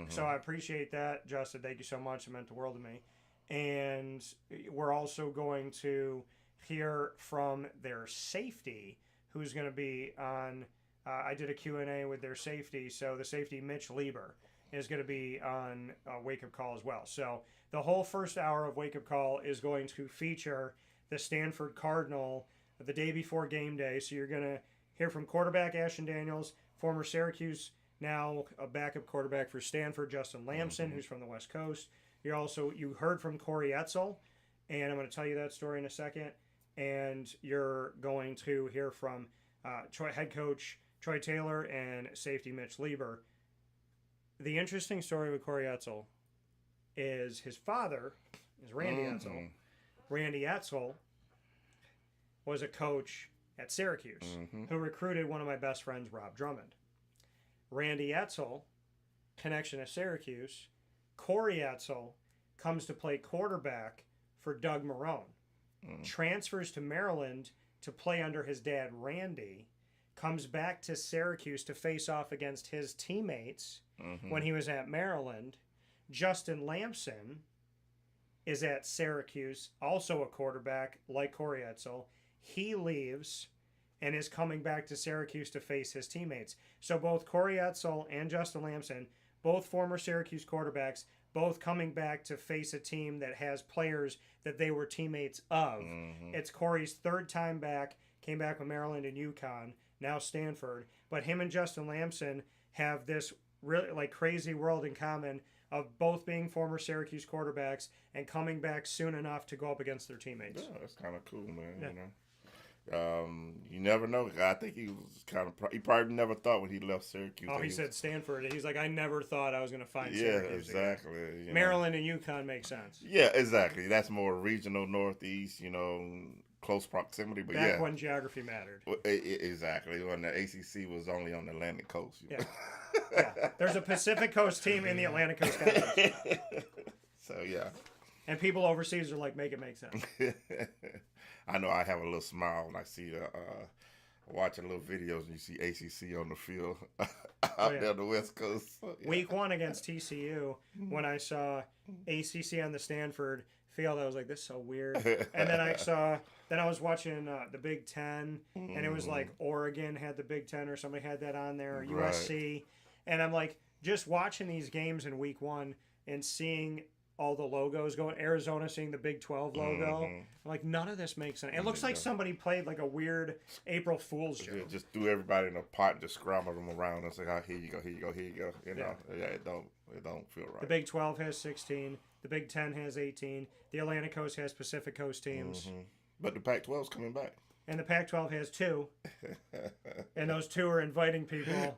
So I appreciate that, Justin. Thank you so much. It meant the world to me. And we're also going to hear from their safety, who's going to be on. I did a Q&A with their safety, so the safety Mitch Lieber is going to be on Wake Up Call as well. So the whole first hour of Wake Up Call is going to feature the Stanford Cardinal the day before game day. So you're going to hear from quarterback Ashton Daniels, former Syracuse, now a backup quarterback for Stanford, Justin Lamson, who's from the West Coast. You heard from Corey Etzel, and I'm going to tell you that story in a second. And you're going to hear from head coach Troy Taylor and safety Mitch Lieber. The interesting story with Corey Etzel is his father is Randy Etzel. Randy Etzel was a coach at Syracuse who recruited one of my best friends, Rob Drummond. Randy Etzel, connection to Syracuse. Corey Etzel comes to play quarterback for Doug Marrone. Transfers to Maryland to play under his dad, Randy. Comes back to Syracuse to face off against his teammates when he was at Maryland. Justin Lamson is at Syracuse, also a quarterback like Corey Etzel. He leaves and is coming back to Syracuse to face his teammates. So both Corey Etzel and Justin Lamson, both former Syracuse quarterbacks, both coming back to face a team that has players that they were teammates of. It's Corey's third time back, came back with Maryland and UConn, now Stanford. But him and Justin Lamson have this really like crazy world in common of both being former Syracuse quarterbacks and coming back soon enough to go up against their teammates. Yeah, that's kind of cool, man. Yeah. You know, you never know. I think he was he probably never thought when he left Syracuse. Oh, he said Stanford. He's like, I never thought I was going to find Syracuse. Yeah, exactly. Maryland and UConn make sense. Yeah, exactly. That's more regional, northeast. Close proximity. But back when geography mattered. Exactly. When the ACC was only on the Atlantic coast. Yeah. There's a Pacific Coast team in the Atlantic Coast Conference. So yeah. And people overseas are like, make it make sense. I know I have a little smile when I see watching little videos and you see ACC on the field out there on the West Coast. So, yeah. Week 1 against TCU, when I saw ACC on the Stanford field, I was like, this is so weird. And then I was watching the Big Ten, and it was like Oregon had the Big Ten or somebody had that on there, or USC. And I'm like, just watching these games in Week 1 and seeing all the logos going, Arizona seeing the Big 12 logo. I'm like, none of this makes sense. It looks like somebody played like a weird April Fool's joke. Yeah, just threw everybody in a pot and just scrambled them around and say, oh, here you go. It don't feel right. The Big 12 has 16. The Big 10 has 18. The Atlantic Coast has Pacific Coast teams. But the Pac-12's coming back. And the Pac-12 has 2. And those 2 are inviting people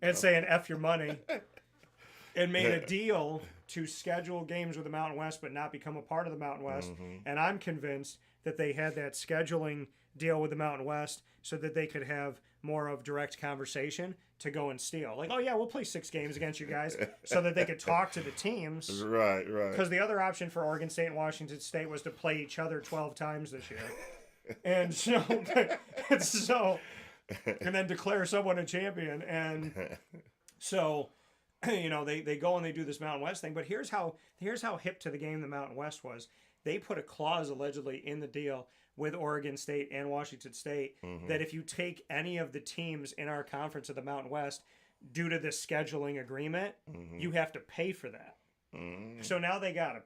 and saying, F your money. And made a deal to schedule games with the Mountain West but not become a part of the Mountain West. And I'm convinced that they had that scheduling deal with the Mountain West so that they could have more of direct conversation to go and steal. Like, oh, yeah, we'll play 6 games against you guys so that they could talk to the teams. Right. Because the other option for Oregon State and Washington State was to play each other 12 times this year. And so and then declare someone a champion. And so they go and they do this Mountain West thing. But here's how hip to the game the Mountain West was. They put a clause allegedly in the deal with Oregon State and Washington State that if you take any of the teams in our conference of the Mountain West, due to this scheduling agreement, you have to pay for that. So now they gotta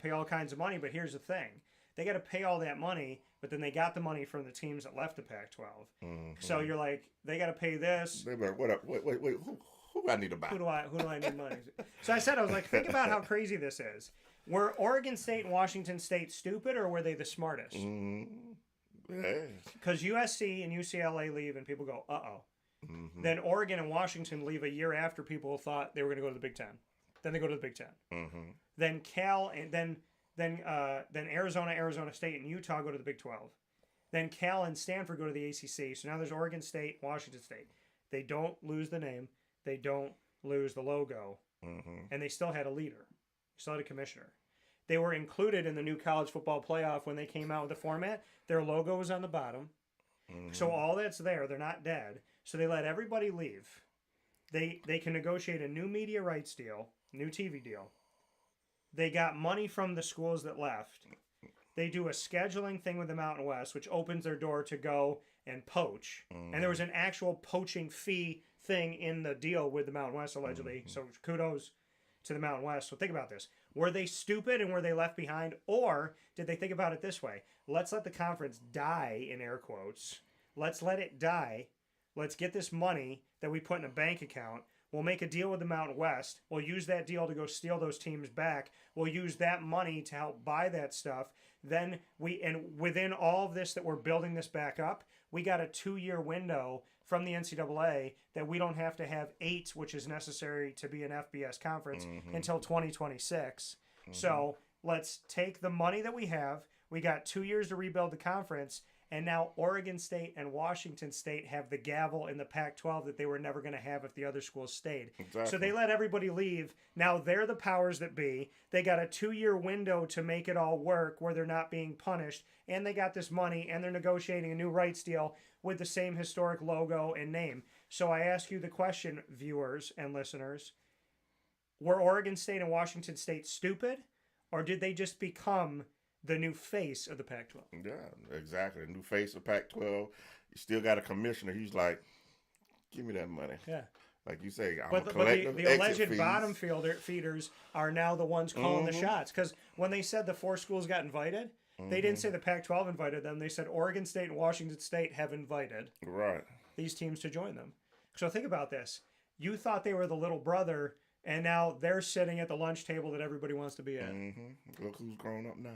pay all kinds of money. But here's the thing: they got to pay all that money, but then they got the money from the teams that left the Pac-12. So you're like, they got to pay this. Wait, who do I need to buy? Who do I need money? So I was like, think about how crazy this is. Were Oregon State and Washington State stupid, or were they the smartest? Because USC and UCLA leave, and people go, uh-oh. Then Oregon and Washington leave a year after people thought they were going to go to the Big Ten. Then they go to the Big Ten. Then Cal and then Arizona, Arizona State, and Utah go to the Big 12. Then Cal and Stanford go to the ACC. So now there's Oregon State, Washington State. They don't lose the name. They don't lose the logo. And they still had a leader. Still had a commissioner. They were included in the new college football playoff when they came out with the format. Their logo was on the bottom. So all that's there. They're not dead. So they let everybody leave. They can negotiate a new media rights deal, new TV deal. They got money from the schools that left. They do a scheduling thing with the Mountain West, which opens their door to go and poach. And there was an actual poaching fee thing in the deal with the Mountain West, allegedly. So kudos to the Mountain West. So think about this. Were they stupid and were they left behind? Or did they think about it this way? Let's let the conference die, in air quotes. Let's let it die. Let's get this money that we put in a bank account. We'll make a deal with the Mountain West. We'll use that deal to go steal those teams back. We'll use that money to help buy that stuff. Then within all of this that we're building this back up, we got a 2-year window from the NCAA that we don't have to have 8, which is necessary to be an FBS conference, until 2026. So let's take the money that we have. We got 2 years to rebuild the conference. And now Oregon State and Washington State have the gavel in the Pac-12 that they were never going to have if the other schools stayed. Exactly. So they let everybody leave. Now they're the powers that be. They got a 2-year window to make it all work where they're not being punished. And they got this money, and they're negotiating a new rights deal with the same historic logo and name. So I ask you the question, viewers and listeners. Were Oregon State and Washington State stupid? Or did they just become the new face of the Pac-12? Yeah, exactly. The new face of Pac-12. You still got a commissioner. He's like, give me that money. Yeah. Like you say, But the alleged bottom feeders are now the ones calling the shots. Because when they said the 4 schools got invited, they didn't say the Pac-12 invited them. They said Oregon State and Washington State have invited these teams to join them. So think about this. You thought they were the little brother, and now they're sitting at the lunch table that everybody wants to be at. Look who's grown up now.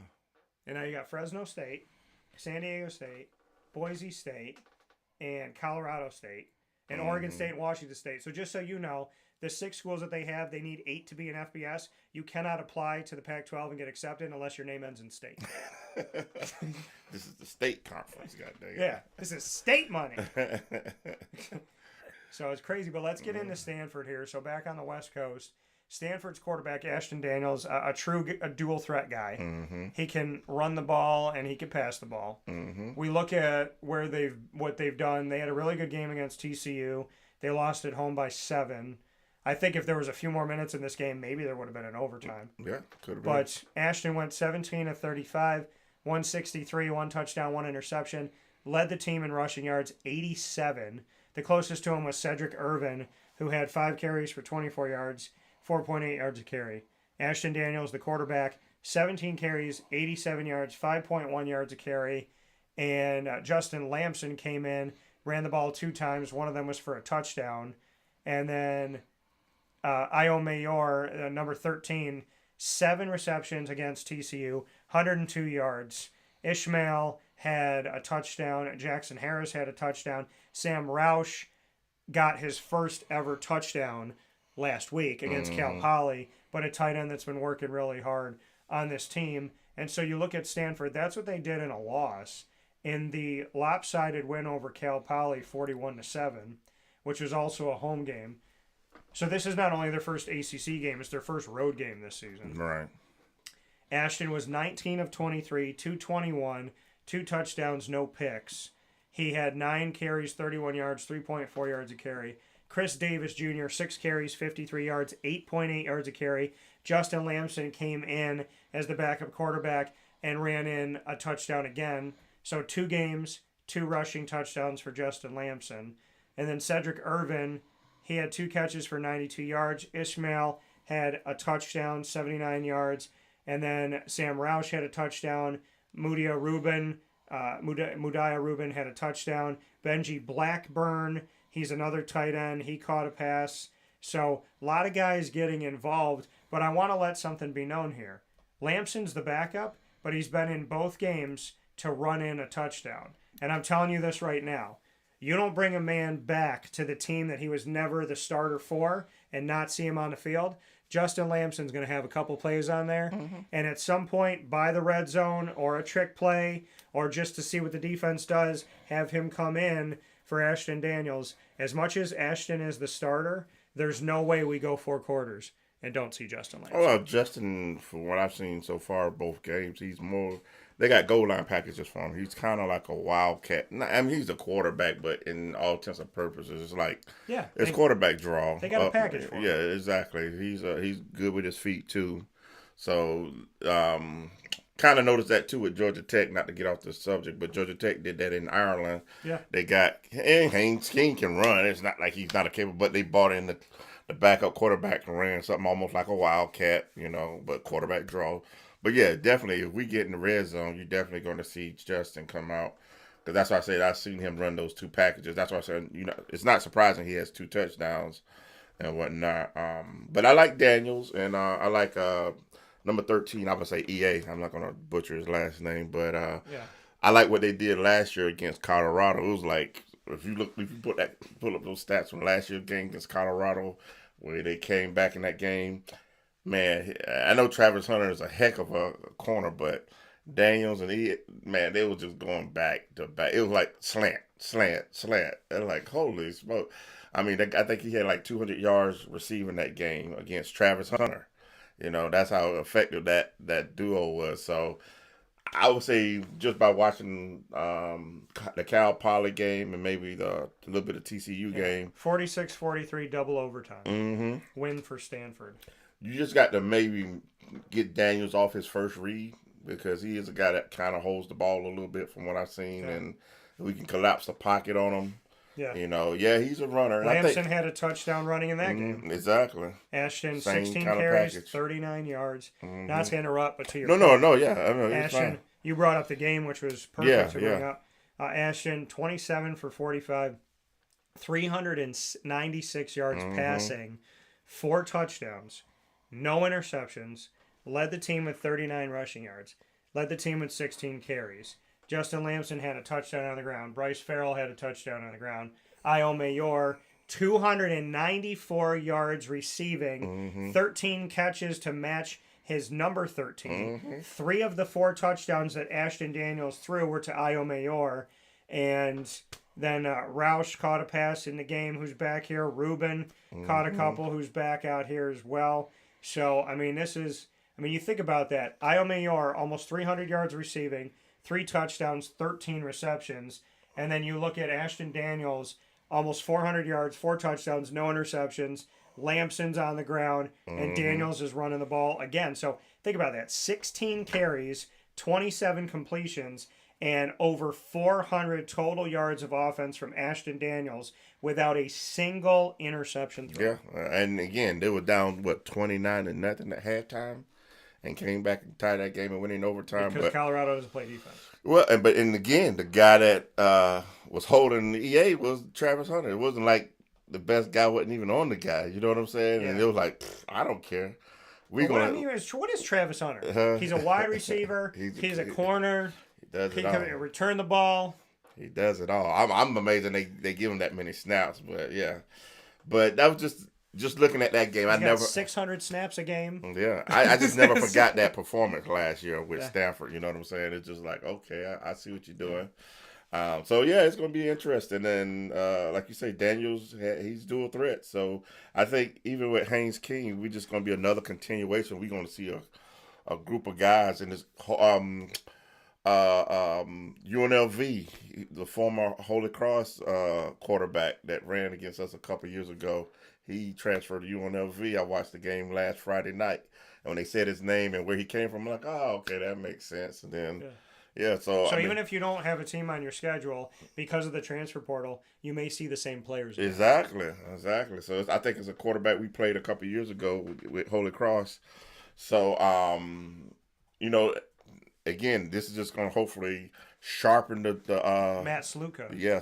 And now you got Fresno State, San Diego State, Boise State, and Colorado State, and Oregon State and Washington State. So just so you know, the 6 schools that they have, they need 8 to be an FBS. You cannot apply to the Pac-12 and get accepted unless your name ends in state. This is the state conference, goddamn. Yeah, this is state money. So it's crazy, but let's get into Stanford here. So back on the West Coast, Stanford's quarterback, Ashton Daniels, a dual threat guy. He can run the ball and he can pass the ball. We look at what they've done. They had a really good game against TCU. They lost at home by 7. I think if there was a few more minutes in this game, maybe there would have been an overtime. Yeah, could have been. But Ashton went 17 of 35, 163, 1 touchdown, 1 interception. Led the team in rushing yards, 87. The closest to him was Cedric Irvin, who had 5 carries for 24 yards. 4.8 yards a carry. Ashton Daniels, the quarterback, 17 carries, 87 yards, 5.1 yards a carry. And Justin Lamson came in, ran the ball 2 times. One of them was for a touchdown. And then Io Mayor, number 13, 7 receptions against TCU, 102 yards. Ishmael had a touchdown. Jackson Harris had a touchdown. Sam Roush got his first ever touchdown last week against Cal Poly, but a tight end that's been working really hard on this team. And so you look at Stanford, that's what they did in a loss. In the lopsided win over Cal Poly, 41-7, which was also a home game. So this is not only their first ACC game, it's their first road game this season. Right. Ashton was 19 of 23, 221, 2 touchdowns, no picks. He had 9 carries, 31 yards, 3.4 yards a carry. Chris Davis Jr., 6 carries, 53 yards, 8.8 yards a carry. Justin Lamson came in as the backup quarterback and ran in a touchdown again. So 2 games, 2 rushing touchdowns for Justin Lamson. And then Cedric Irvin, he had 2 catches for 92 yards. Ishmael had a touchdown, 79 yards. And then Sam Roush had a touchdown. Mudiah Rubin had a touchdown. Benji Blackburn, he's another tight end. He caught a pass. So a lot of guys getting involved. But I want to let something be known here. Lamson's the backup, but he's been in both games to run in a touchdown. And I'm telling you this right now. You don't bring a man back to the team that he was never the starter for and not see him on the field. Justin Lamson's going to have a couple plays on there. And at some point, by the red zone or a trick play or just to see what the defense does, have him come in for Ashton Daniels. As much as Ashton is the starter, there's no way we go 4 quarters and don't see Justin Lamson. Well, Justin, from what I've seen so far, both games, he's more. They got goal line packages for him. He's kind of like a wildcat. I mean, he's a quarterback, but in all intents and purposes, it's like it's quarterback draw. They got a package for him. Yeah, exactly. He's good with his feet too. So kind of noticed that too with Georgia Tech. Not to get off the subject, but Georgia Tech did that in Ireland. Yeah, they got Haynes King can run. It's not like he's not a capable, but they bought in the backup quarterback and ran something almost like a wildcat, but quarterback draw. But yeah, definitely, if we get in the red zone, you're definitely going to see Justin come out. Because that's why I said I've seen him run those 2 packages. That's why I said, it's not surprising he has 2 touchdowns and whatnot. But I like Daniels, and I like number 13. I would say EA. I'm not going to butcher his last name, but I like what they did last year against Colorado. It was like, if you pull up those stats from last year's game against Colorado, where they came back in that game. Man, I know Travis Hunter is a heck of a corner, but Daniels and they were just going back to back. It was like slant. They're like, holy smoke. I mean, I think he had like 200 yards receiving that game against Travis Hunter. That's how effective that duo was. So I would say just by watching the Cal Poly game and maybe the little bit of TCU game. 46-43 double overtime. Win for Stanford. You just got to maybe get Daniels off his first read because he is a guy that kind of holds the ball a little bit from what I've seen, and we can collapse the pocket on him. Yeah. He's a runner. Lamson had a touchdown running in that game. Exactly. Ashton, 16 carries, 39 yards. Not to interrupt, but to your point. No, yeah. I know, Ashton, you brought up the game, which was perfect to bring up. Ashton, 27 for 45, 396 yards passing, 4 touchdowns. No interceptions, led the team with 39 rushing yards, led the team with 16 carries. Justin Lamson had a touchdown on the ground. Bryce Farrell had a touchdown on the ground. Io Mayor, 294 yards receiving, 13 catches to match his number 13. 3 of the 4 touchdowns that Ashton Daniels threw were to Io Mayor. And then Roush caught a pass in the game who's back here. Rubin caught a couple who's back out here as well. So, you think about that. Io Mayor, almost 300 yards receiving, 3 touchdowns, 13 receptions. And then you look at Ashton Daniels, almost 400 yards, 4 touchdowns, no interceptions. Lamson's on the ground, and Daniels is running the ball again. So, think about that. 16 carries, 27 completions, and over 400 total yards of offense from Ashton Daniels without a single interception throw. Yeah, and again, they were down, 29-0 at halftime and came back and tied that game and went in overtime. Because Colorado doesn't play defense. Well, but again, the guy that was holding the EA was Travis Hunter. It wasn't like the best guy wasn't even on the guy. You know what I'm saying? Yeah. And it was like, I don't care. What is Travis Hunter? He's a wide receiver. He's a corner. He can return the ball. He does it all. I'm amazed they give him that many snaps, but yeah. But that was just looking at that game. He's got 600 snaps a game. Yeah, I just never forgot that performance last year with Stanford. You know what I'm saying? It's just like, okay, I see what you're doing. So yeah, it's going to be interesting. And like you say, Daniels, he's dual threat. So I think even with Haynes King, we're just going to be another continuation. We're going to see a group of guys in this UNLV, the former Holy Cross quarterback that ran against us a couple years ago, he transferred to UNLV. I watched the game last Friday night, and when they said his name and where he came from, I'm like, oh, okay, that makes sense. And then, so So even if you don't have a team on your schedule because of the transfer portal, you may see the same players again. exactly. So I think it's a quarterback we played a couple years ago with Holy Cross. So you know, again, this is just going to hopefully sharpen the Matt Sluka. Yeah.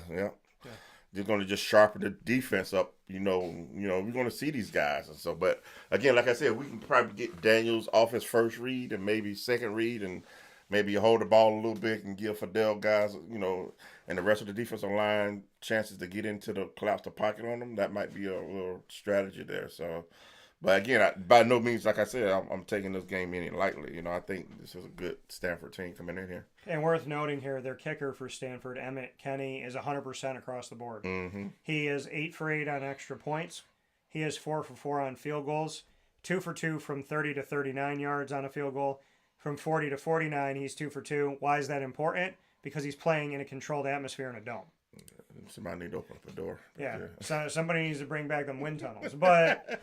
They're going to just sharpen the defense up. We're going to see these guys. And so, but again, like I said, we can probably get Daniels off his first read and maybe second read, and maybe hold the ball a little bit and give Fidel guys, and the rest of the defensive line chances to get into the collapse the pocket on them. That might be a little strategy there. So, but again, by no means, like I said, I'm taking this game any lightly. I think this is a good Stanford team coming in here. And worth noting here, their kicker for Stanford, Emmett Kenny, is 100% across the board. Mm-hmm. He is 8 for 8 on extra points. He is 4 for 4 on field goals. 2 for 2 from 30 to 39 yards on a field goal. From 40 to 49, he's 2 for 2. Why is that important? Because he's playing in a controlled atmosphere in a dome. Somebody need to open up the door. Yeah. So somebody needs to bring back them wind tunnels. But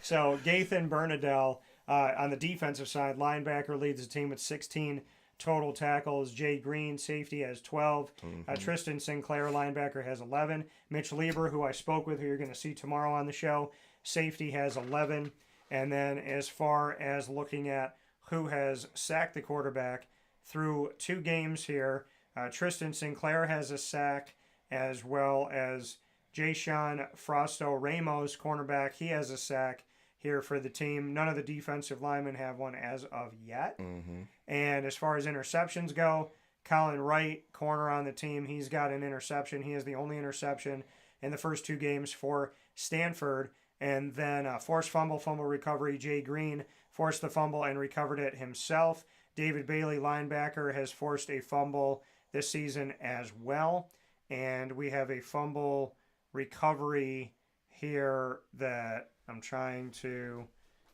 so Gathan Bernadelle on the defensive side, linebacker, leads the team with 16 total tackles. Jay Green, safety, has 12. Mm-hmm. Tristan Sinclair, linebacker, has 11. Mitch Lieber, who I spoke with, who you're going to see tomorrow on the show, safety, has 11. And then as far as looking at who has sacked the quarterback through 2 games here, Tristan Sinclair has a sack, as well as Jayshawn Frosto Ramos, cornerback. He has a sack here for the team. None of the defensive linemen have one as of yet. Mm-hmm. And as far as interceptions go, Colin Wright, corner on the team, he's got an interception. He is the only interception in the first 2 games for Stanford. And then forced fumble recovery. Jay Green forced the fumble and recovered it himself. David Bailey, linebacker, has forced a fumble this season as well. And we have a fumble recovery here that I'm trying to...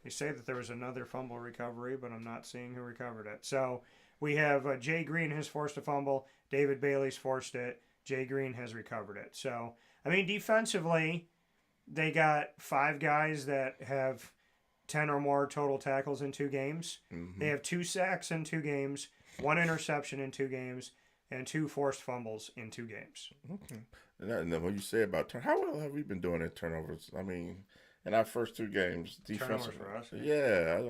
They say that there was another fumble recovery, but I'm not seeing who recovered it. So we have Jay Green has forced a fumble. David Bailey's forced it. Jay Green has recovered it. So, I mean, defensively, they got 5 guys that have 10 or more total tackles in 2 games. Mm-hmm. They have 2 sacks in 2 games, 1 interception in 2 games, and 2 forced fumbles in 2 games. Okay. And then when you say about how well have we been doing at turnovers? I mean, in our first 2 games, defensive for us. Yeah,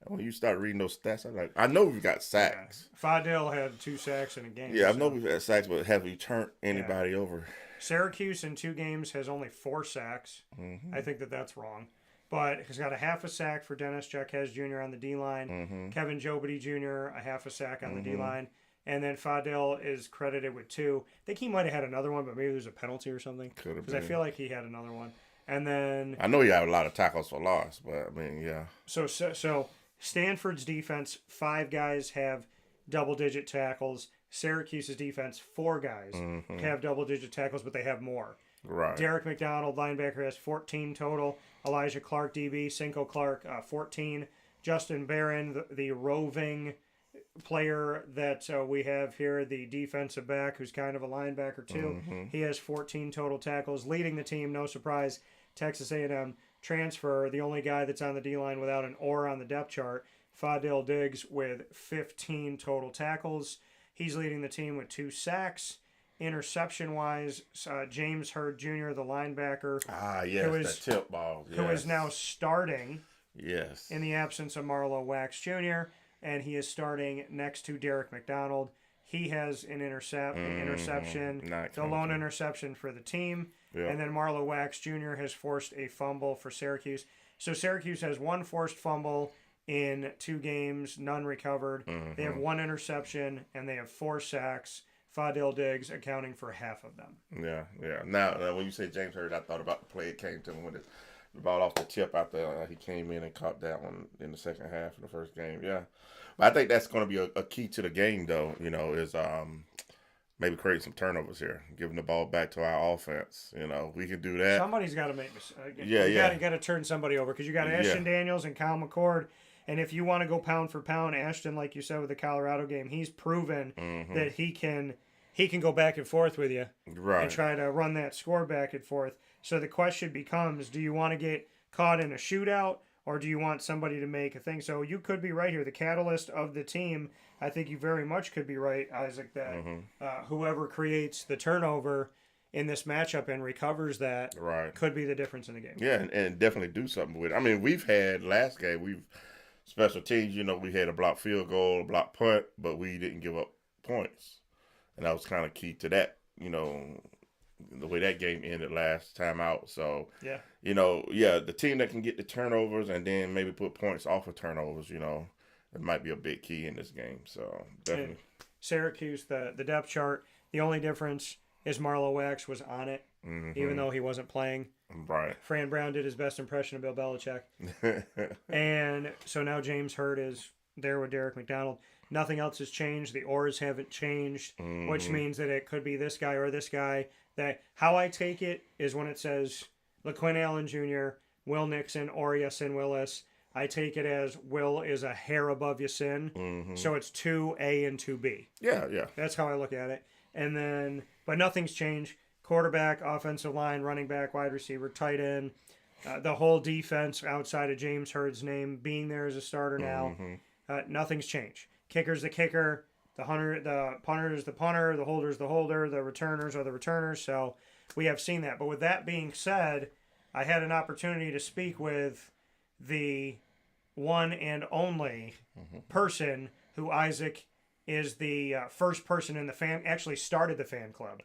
when you start reading those stats, I'm like, I know we've got sacks. Yeah. Fidel had 2 sacks in a game. Yeah, I know we've had sacks, but have we turned anybody over? Syracuse in 2 games has only 4 sacks. Mm-hmm. I think that's wrong. But he's got a half a sack for Dennis Jaquez Jr. on the D-line. Mm-hmm. Kevin Jobity Jr., a half a sack on the Mm-hmm. D-line. And then Fidel is credited with 2. I think he might have had another one, but maybe there's a penalty or something. Could have been. Because I been. feel like he had another one. And then... I know he had a lot of tackles for loss, but I mean, yeah. So Stanford's defense, 5 guys have double-digit tackles. Syracuse's defense, 4 guys have double-digit tackles, but they have more. Right. Derek McDonald, linebacker, has 14 total. Elijah Clark, DB. Cinco Clark, 14. Justin Barron, the roving player that we have here, the defensive back, who's kind of a linebacker too. Mm-hmm. He has 14 total tackles, leading the team. No surprise, Texas A&M transfer, the only guy that's on the D-line without an or on the depth chart, Fadil Diggs, with 15 total tackles. He's leading the team with 2 sacks. Interception-wise, James Hurd Jr., the linebacker. That tip ball. Yes. Who is now starting Yes. in the absence of Marlo Wax Jr., and he is starting next to Derek McDonald. He has an interception, the lone interception for the team. Yep. And then Marlo Wax Jr. has forced a fumble for Syracuse. So Syracuse has 1 forced fumble in 2 games, none recovered. Mm-hmm. They have 1 interception, and they have 4 sacks. Fadil Diggs accounting for half of them. Yeah. Now, when you say James Hurd, I thought about the play it came to him with the ball off the tip after he came in and caught that one in the second half of the first game. Yeah. But I think that's going to be a key to the game, though, is maybe create some turnovers here, giving the ball back to our offense. We can do that. Somebody's got to make mistakes. You got to turn somebody over because you got Ashton Daniels and Kyle McCord And if you want to go pound for pound, Ashton, like you said with the Colorado game, he's proven that he can go back and forth with you and try to run that score back and forth. So the question becomes, do you want to get caught in a shootout, or do you want somebody to make a thing? So you could be right here. The catalyst of the team, I think you very much could be right, Isaac, that whoever creates the turnover in this matchup and recovers that could be the difference in the game. Yeah, and definitely do something with it. I mean, we've had last game, special teams, we had a blocked field goal, a blocked punt, but we didn't give up points. And that was kind of key to that, the way that game ended last time out. So, the team that can get the turnovers and then maybe put points off of turnovers, it might be a big key in this game. So, definitely. And Syracuse, the depth chart, the only difference is Marlo Wax was on it, even though he wasn't playing. Right. Fran Brown did his best impression of Bill Belichick. And so now James Hurd is there with Derek McDonald. Nothing else has changed. The oars haven't changed, which means that it could be this guy or this guy. That how I take it is when it says LaQuinn Allen Jr., Will Nixon, or Yasin Willis, I take it as Will is a hair above Yasin. So it's 2A and 2B. Yeah. That's how I look at it. And then, but nothing's changed. Quarterback, offensive line, running back, wide receiver, tight end. The whole defense outside of James Hurd's name being there as a starter now. Nothing's changed. Kicker's the kicker. The punter is the punter. The holder's the holder. The returners are the returners. So we have seen that. But with that being said, I had an opportunity to speak with the one and only person who Isaac is the first person in the fan, actually started the fan club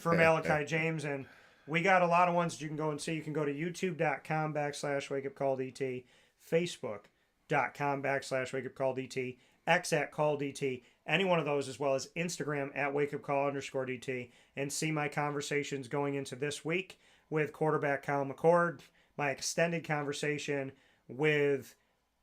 for Malachi James. And we got a lot of ones that you can go and see. You can go to youtube.com/wakeupcalldt, facebook.com/wakeupcalldt, X @calldt, any one of those, as well as Instagram @wakeupcall_DT, and see my conversations going into this week with quarterback Kyle McCord, my extended conversation with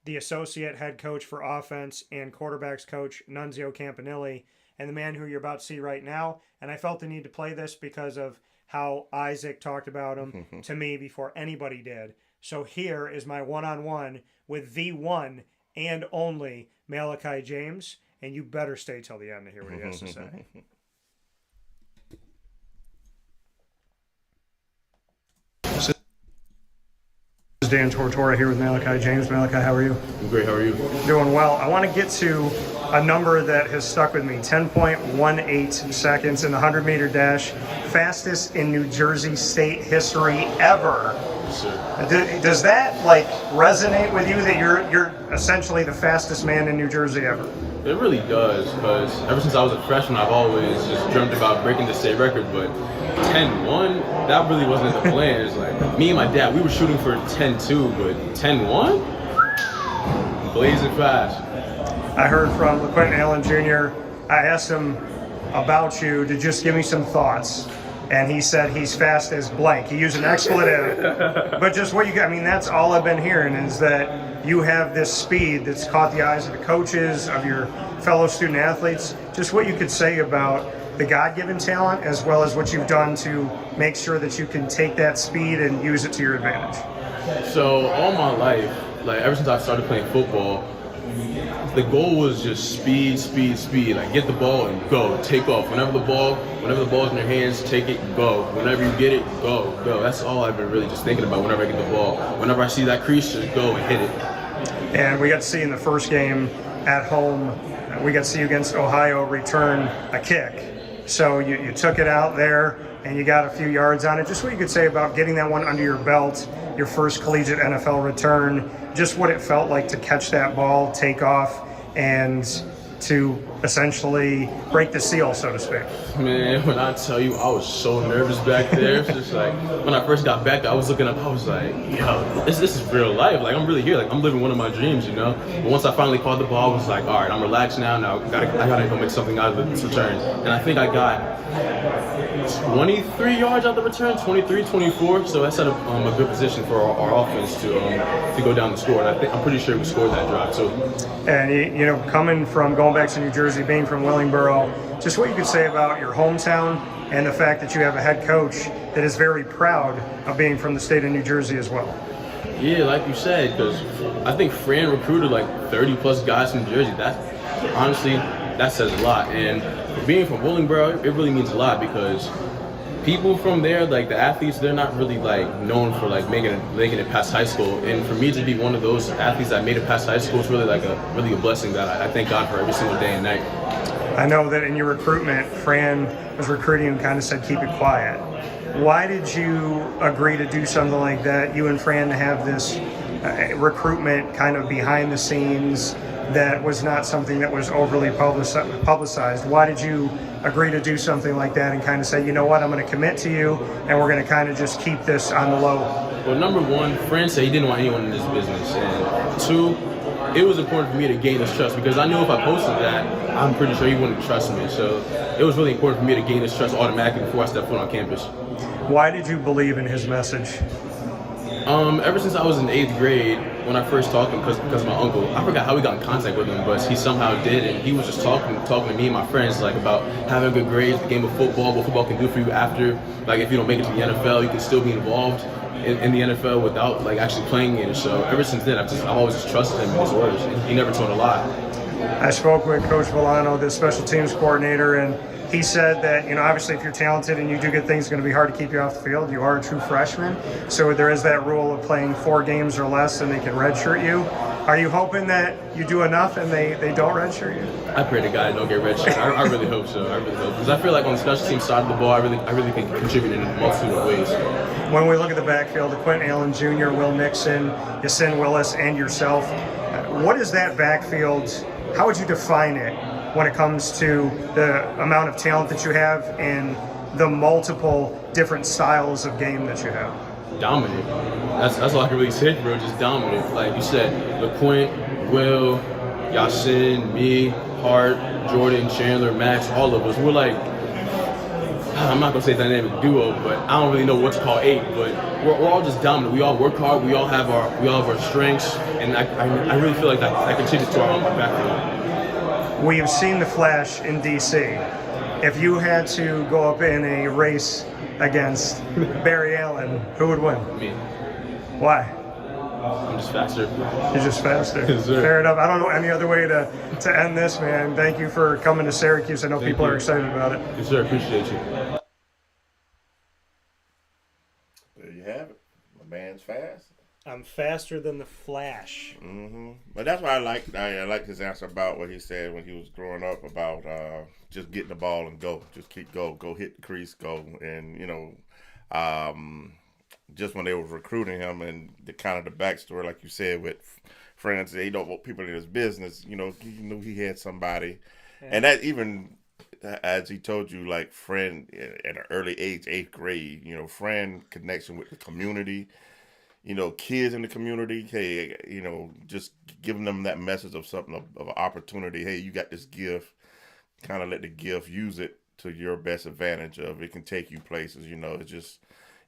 the associate head coach for offense and quarterbacks coach Nunzio Campanile, and the man who you're about to see right now. And I felt the need to play this because of how Isaac talked about him to me before anybody did. So here is my one-on-one with the one and only Malachi James, and you better stay till the end to hear what he has to say. This is Dan Tortora here with Malachi James. Malachi, how are you? I'm great. How are you? Doing well. I want to get to a number that has stuck with me. 10.18 seconds in the 100-meter dash. Fastest in New Jersey State history ever. Yes, sir. Does that resonate with you that you're essentially the fastest man in New Jersey ever? It really does, because ever since I was a freshman, I've always just dreamt about breaking the state record, but 10-1, that really wasn't the plan. It's like, me and my dad, we were shooting for 10-2, but 10-1? Blazing fast. I heard from LaQuinn Allen Jr., I asked him about you to just give me some thoughts, and he said he's fast as blank. He used an expletive, but just what you got, that's all I've been hearing is that you have this speed that's caught the eyes of the coaches, of your fellow student athletes. Just what you could say about the God-given talent as well as what you've done to make sure that you can take that speed and use it to your advantage. So all my life, ever since I started playing football, the goal was just speed. Get the ball and go, take off. Whenever the ball's in your hands, take it, go. Whenever you get it, go. That's all I've been really just thinking about whenever I get the ball. Whenever I see that crease, just go and hit it. And we got to see in the first game at home, we got to see you against Ohio return a kick. So you took it out there and you got a few yards on it. Just what you could say about getting that one under your belt, your first collegiate NFL return, just what it felt like to catch that ball, take off, and to essentially break the seal, so to speak. Man, when I tell you, I was so nervous back there. It's just when I first got back, I was looking up, I was like, yo, this is real life. I'm really here. I'm living one of my dreams, But once I finally caught the ball, I was like, all right, I'm relaxed now. Now I gotta go make something out of this return. And I think I got 23 yards out the return, 23, 24. So that set up a good position for our offense to go down the score. And I'm pretty sure we scored that drive too. And coming from going back to New Jersey, being from Willingboro, just what you could say about your hometown and the fact that you have a head coach that is very proud of being from the state of New Jersey as well. Yeah, like you said, because I think Fran recruited like 30+ guys from Jersey. Honestly, that says a lot. And being from Willingboro, it really means a lot because people from there, like the athletes, they're not really like known for like making it past high school. And for me to be one of those athletes that made it past high school is really a blessing that I thank God for every single day and night. I know that in your recruitment, Fran was recruiting and kind of said, keep it quiet. Why did you agree to do something like that? You and Fran have this recruitment kind of behind the scenes that was not something that was overly publicized. Why did you agree to do something like that and kind of say, you know what, I'm going to commit to you and we're going to kind of just keep this on the low? Well, number one, Fran said he didn't want anyone in this business. And two, it was important for me to gain his trust because I knew if I posted that, I'm pretty sure he wouldn't trust me. So it was really important for me to gain his trust automatically before I stepped foot on campus. Why did you believe in his message? Ever since I was in 8th grade, when I first talked to him, because of my uncle, I forgot how we got in contact with him, but he somehow did, and he was just talking to me and my friends like about having good grades, the game of football, what football can do for you after, like if you don't make it to the NFL, you can still be involved in the NFL without like actually playing in it. So ever since then, I've always just trusted him in his words. He never told a lie. I spoke with Coach Villano, the special teams coordinator, and he said that, you know, obviously if you're talented and you do good things, it's going to be hard to keep you off the field. You are a true freshman. So there is that rule of playing 4 games or less and they can redshirt you. Are you hoping that you do enough and they don't redshirt you? I pray to God I don't get redshirt. I really hope so. I really hope. Because I feel like on the special team side of the ball, I really can contribute in a multitude of ways. When we look at the backfield, the Quentin Allen Jr., Will Nixon, Yasin Willis, and yourself, what is that backfield? How would you define it when it comes to the amount of talent that you have and the multiple different styles of game that you have? Dominant. That's all I can really say, bro. Just dominant. Like you said, LeQuint, Will, Yasin, me, Hart, Jordan, Chandler, Max, all of us. We're like, I'm not gonna say dynamic duo, but I don't really know what to call 8. But we're all just dominant. We all work hard. We all have our strengths, and I really feel like that contributes to our backfield. We have seen the flash in DC. If you had to go up in a race against Barry Allen, who would win? Me. Why? I'm just faster. You're just faster. Yes, sir. Fair enough. I don't know any other way to end this, man. Thank you for coming to Syracuse. I know people are excited about it. Yes, sir. Appreciate you. There you have it. My man's fast. I'm faster than the Flash. Mm-hmm. But that's why I like his answer about what he said when he was growing up about just getting the ball and go, just keep go hit the crease, go, and you know, just when they were recruiting him and the kind of the backstory, like you said, with friends, he don't want people in his business. You know, he knew he had somebody, and that even as he told you, like friend at an early age, 8th grade, you know, friend connection with the community. You know, kids in the community, hey, you know, just giving them that message of something, of an opportunity. Hey, you got this gift. Kind of let the gift use it to your best advantage of. It can take you places, you know. It's just,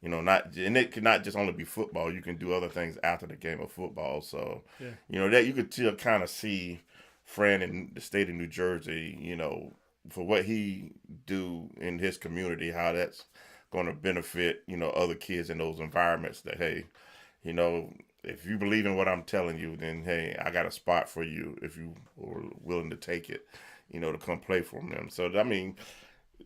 you know, and it can not just only be football. You can do other things after the game of football. So, you know, that you could still kind of see Fran in the state of New Jersey, you know, for what he do in his community, how that's going to benefit, you know, other kids in those environments that, hey, you know, if you believe in what I'm telling you, then, hey, I got a spot for you if you are willing to take it, you know, to come play for them. So, I mean,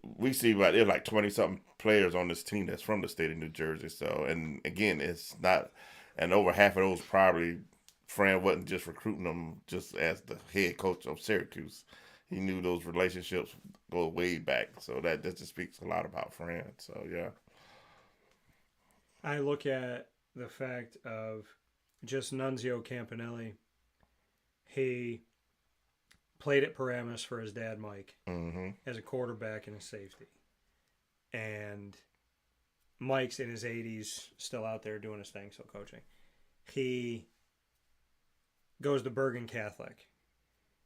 we see there's like 20-something players on this team that's from the state of New Jersey. So, and again, it's not, and over half of those probably, Fran wasn't just recruiting them just as the head coach of Syracuse. He knew those relationships go way back. So that just speaks a lot about Fran. So, yeah. I look at the fact of just Nunzio Campanelli. He played at Paramus for his dad, Mike, as a quarterback and a safety. And Mike's in his 80s, still out there doing his thing, still coaching. He goes to Bergen Catholic.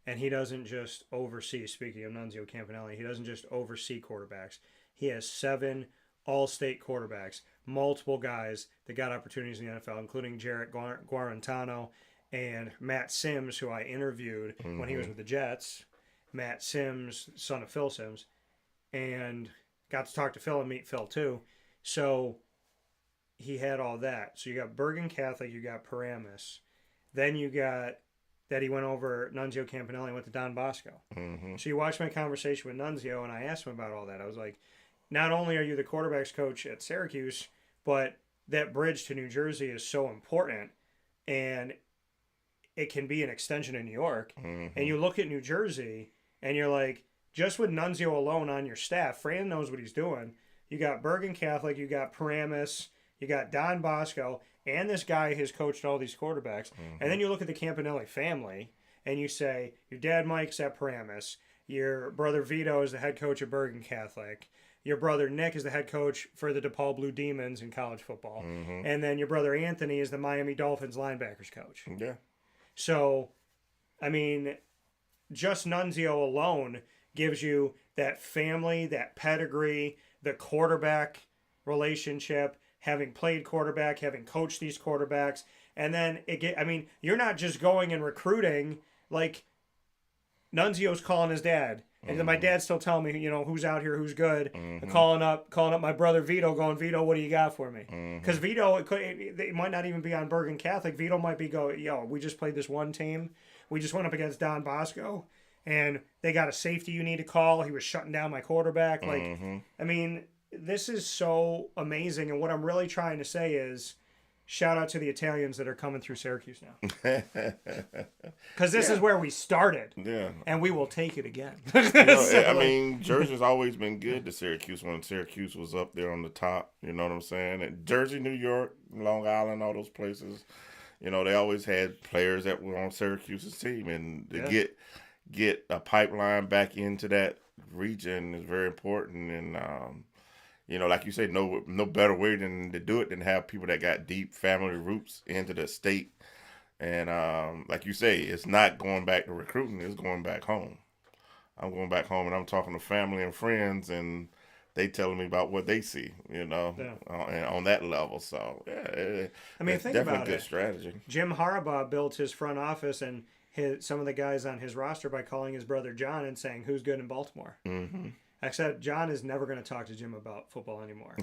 And he doesn't just oversee, speaking of Nunzio Campanelli, he doesn't just oversee quarterbacks. He has 7 all-state quarterbacks, multiple guys that got opportunities in the NFL, including Jarrett Guarantano and Matt Sims, who I interviewed when he was with the Jets. Matt Sims, son of Phil Sims, and got to talk to Phil and meet Phil too. So he had all that. So you got Bergen Catholic, you got Paramus. Then you got that he went over Nunzio Campanelli and went to Don Bosco. Mm-hmm. So you watch my conversation with Nunzio, and I asked him about all that. I was like, not only are you the quarterbacks coach at Syracuse, but that bridge to New Jersey is so important, and it can be an extension in New York. Mm-hmm. And you look at New Jersey, and you're like, just with Nunzio alone on your staff, Fran knows what he's doing. You got Bergen Catholic, you got Paramus, you got Don Bosco, and this guy has coached all these quarterbacks. Mm-hmm. And then you look at the Campanelli family, and you say, your dad Mike's at Paramus, your brother Vito is the head coach at Bergen Catholic, your brother Nick is the head coach for the DePaul Blue Demons in college football, Mm-hmm. and then your brother Anthony is the Miami Dolphins linebackers coach. Yeah. So, I mean, just Nunzio alone gives you that family, that pedigree, the quarterback relationship, having played quarterback, having coached these quarterbacks, and then you're not just going and recruiting. Like, Nunzio's calling his dad, and then my dad's still telling me, who's out here, who's good. Mm-hmm. Calling up my brother Vito, going, Vito, what do you got for me? Mm-hmm. Because Vito, it might not even be on Bergen Catholic. Vito might be we just played this one team. We just went up against Don Bosco, and they got a safety you need to call. He was shutting down my quarterback. Like, Mm-hmm. I mean, this is so amazing. And what I'm really trying to say is, shout out to the Italians that are coming through Syracuse now. Because this is where we started. Yeah. And we will take it again. I mean, Jersey's always been good to Syracuse when Syracuse was up there on the top. You know what I'm saying? And Jersey, New York, Long Island, all those places, they always had players that were on Syracuse's team. And to get a pipeline back into that region is very important. And, like you say, no better way than to do it than have people that got deep family roots into the state. And like you say, it's not going back to recruiting; it's going back home. I'm going back home, and I'm talking to family and friends, and they telling me about what they see, and on that level. So think definitely about a good it. strategy. Jim Harbaugh built his front office and some of the guys on his roster by calling his brother John and saying, "Who's good in Baltimore?" Mm-hmm. Except John is never going to talk to Jim about football anymore.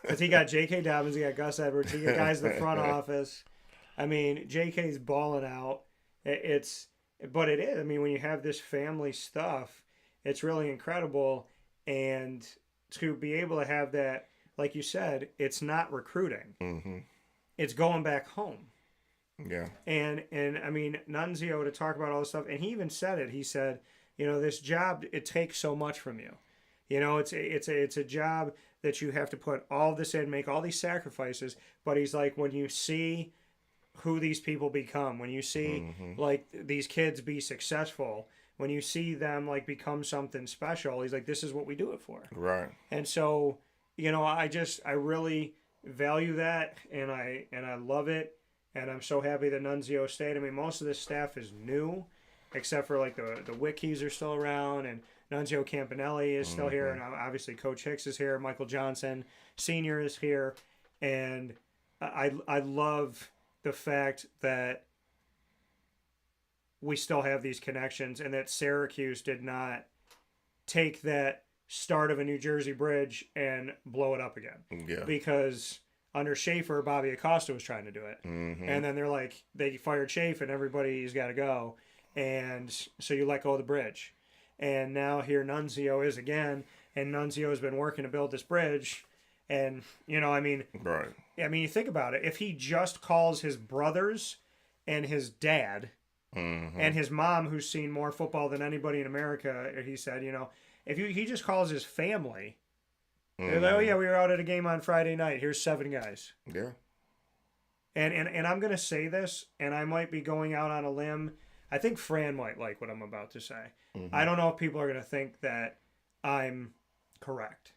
Because he got J.K. Dobbins, he got Gus Edwards, he got guys in the front office. I mean, J.K.'s balling out. But it is. I mean, when you have this family stuff, it's really incredible. And to be able to have that, like you said, it's not recruiting. Mm-hmm. It's going back home. Yeah. And I mean, Nunzio, to talk about all this stuff, and he even said it. He said, this job, it takes so much from you. It's a job that you have to put all this in, make all these sacrifices. But he's like, when you see who these people become, when you see like these kids be successful, when you see them like become something special, he's like, this is what we do it for. Right. And so, I really value that, and I love it, and I'm so happy that Nunzio stayed. I mean, most of this staff is new, except for like the Wickies are still around, and Nunzio Campanelli is still here, and obviously Coach Hicks is here. Michael Johnson Sr. is here, and I love the fact that we still have these connections, and that Syracuse did not take that start of a New Jersey bridge and blow it up again. Yeah. Because under Schaefer, Bobby Acosta was trying to do it, and then they fired Schaefer, and everybody's got to go, and so you let go of the bridge. And now here Nunzio is again, and Nunzio has been working to build this bridge. And, Right. I mean, you think about it. If he just calls his brothers and his dad and his mom, who's seen more football than anybody in America, he said, if he just calls his family, they're like, oh, yeah, we were out at a game on Friday night. Here's 7 guys. Yeah. And I'm going to say this, and I might be going out on a limb. I think Fran might like what I'm about to say. I don't know if people are going to think that I'm correct.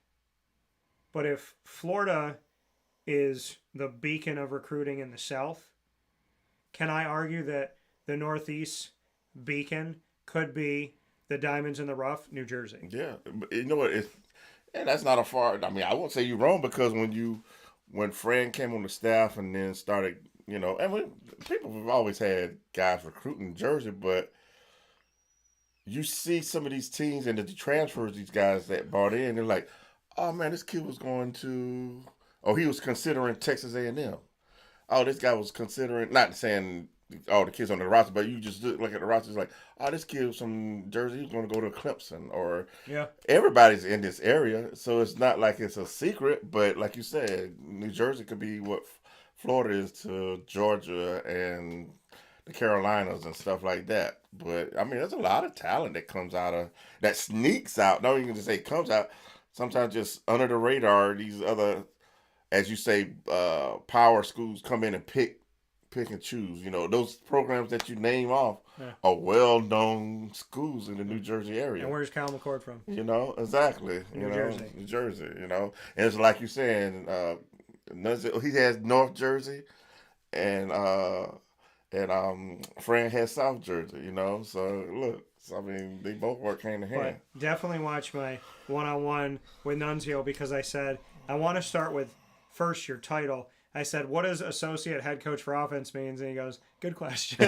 But if Florida is the beacon of recruiting in the South, can I argue that the Northeast beacon could be the Diamonds in the Rough, New Jersey? Yeah. But you know what? That's not a far. I mean, I won't say you're wrong, because when Fran came on the staff and then started, people have always had guys recruiting Jersey, but you see some of these teams and the transfers these guys that brought in, they're like, oh man, this kid was going to Oh, he was considering Texas A&M. Oh, this guy was considering, not saying all the kids on the roster, but you just look at the roster, it's like, oh, this kid from Jersey, he's going to go to Clemson. Or Yeah. everybody's in this area, so it's not like it's a secret, but like you said, New Jersey could be what Florida is to Georgia and the Carolinas and stuff like that. But, I mean, there's a lot of talent that comes out of, that sneaks out. Don't even just say comes out. Sometimes just under the radar, these other, as you say, power schools come in and pick and choose. You know, those programs that you name off are well-known schools in the New Jersey area. And where's Cal McCord from? You know, exactly. New Jersey. New Jersey, you know. And it's like you're saying, he has North Jersey and Fran has South Jersey, you know. So, look, I mean, they both work hand in hand. But definitely watch my one-on-one with Nunzio, because I said, I want to start with first your title. I said, what does associate head coach for offense means? And he goes, good question.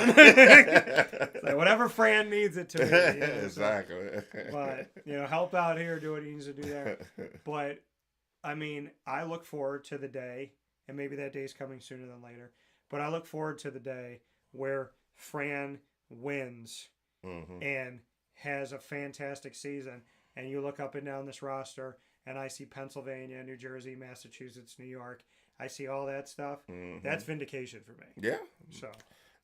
Like, whatever Fran needs it to be. You know, exactly. So, but, you know, help out here, do what he needs to do there. But, I mean, I look forward to the day, and maybe that day's coming sooner than later, but I look forward to the day where Fran wins and has a fantastic season, and you look up and down this roster, and I see Pennsylvania, New Jersey, Massachusetts, New York. I see all that stuff. That's vindication for me. Yeah. So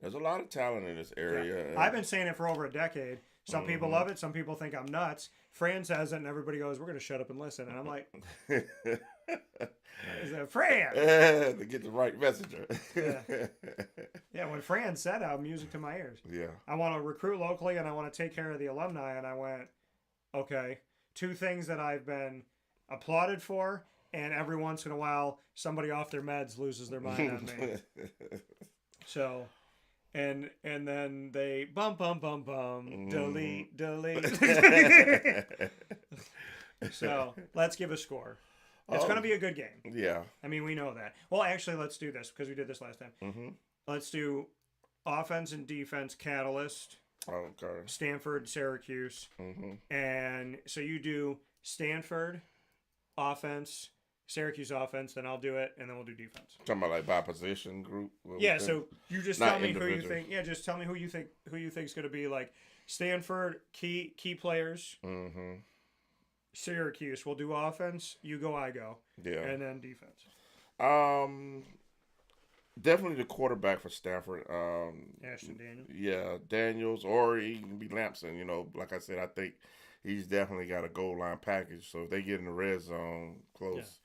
there's a lot of talent in this area. Yeah. I've been saying it for over a decade. Some people love it. Some people think I'm nuts. Fran says it, and everybody goes, we're going to shut up and listen. And I'm like, is that Fran? To get the right messenger. Yeah, when Fran said it, music to my ears. Yeah. I want to recruit locally, and I want to take care of the alumni. And I went, okay, two things that I've been applauded for, and every once in a while, somebody off their meds loses their mind on me. So, and then they bum, delete. So, let's give a score. It's going to be a good game. Yeah. I mean, we know that. Well, actually, let's do this, because we did this last time. Let's do offense and defense catalyst. Okay. Stanford, Syracuse. And so you do Stanford offense, Syracuse offense, then I'll do it, and then we'll do defense. Talking about like by position group. Yeah, so you just tell me who you think. Yeah, just tell me who you think is going to be like Stanford key players. Syracuse, we'll do offense. You go, I go. Yeah, and then defense. Definitely the quarterback for Stanford. Ashton Daniels. Yeah, Daniels, or he can be Lampson. You know, like I said, I think he's definitely got a goal line package. So if they get in the red zone close,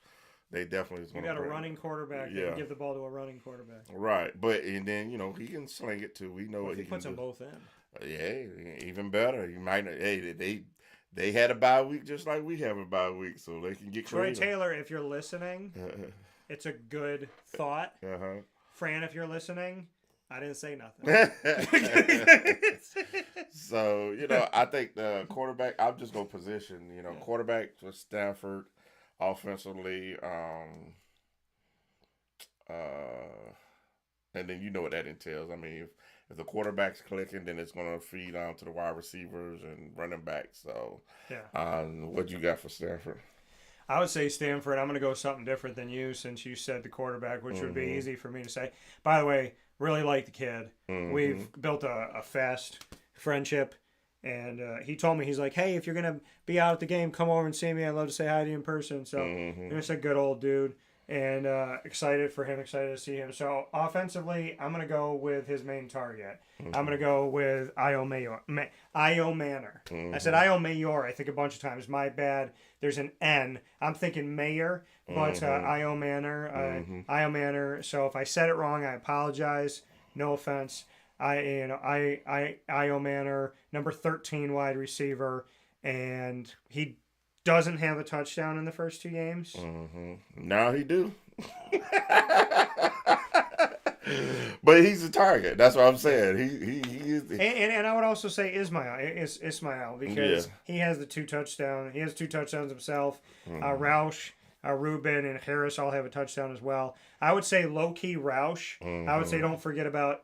they definitely is going to. You got a running quarterback. Yeah. Give the ball to a running quarterback. Right, but and then he can sling it too. We know what he puts can them do. both in. Yeah, even better. You might. Hey, they had a bye week just like we have a bye week, so they can get creative. Troy Taylor, if you're listening, it's a good thought. Fran, if you're listening, I didn't say nothing. So, I think the quarterback, I'm just going to position, quarterback for Stanford offensively. And then you know what that entails. I mean, if the quarterback's clicking, then it's going to feed on to the wide receivers and running backs. So, what you got for Stanford? I would say Stanford. I'm going to go something different than you, since you said the quarterback, which would be easy for me to say. By the way, really like the kid. We've built a fast friendship, and he told me, he's like, hey, if you're going to be out at the game, come over and see me. I'd love to say hi to you in person. So it's a good old dude, and excited for him, excited to see him. So offensively, I'm going to go with his main target. I'm going to go with Io Manor. I said Io Mayor, I think, a bunch of times. My bad. There's an N. I'm thinking Mayor, but Io Manor. Io Manor. So if I said it wrong, I apologize. No offense. Io Manor, number 13 wide receiver, and he doesn't have a touchdown in the first two games. Now he do. But he's a target. That's what I'm saying. He is. And I would also say Ismail, because he has the two touchdowns. He has two touchdowns himself. Roush, Rubin, and Harris all have a touchdown as well. I would say low key Roush. I would say don't forget about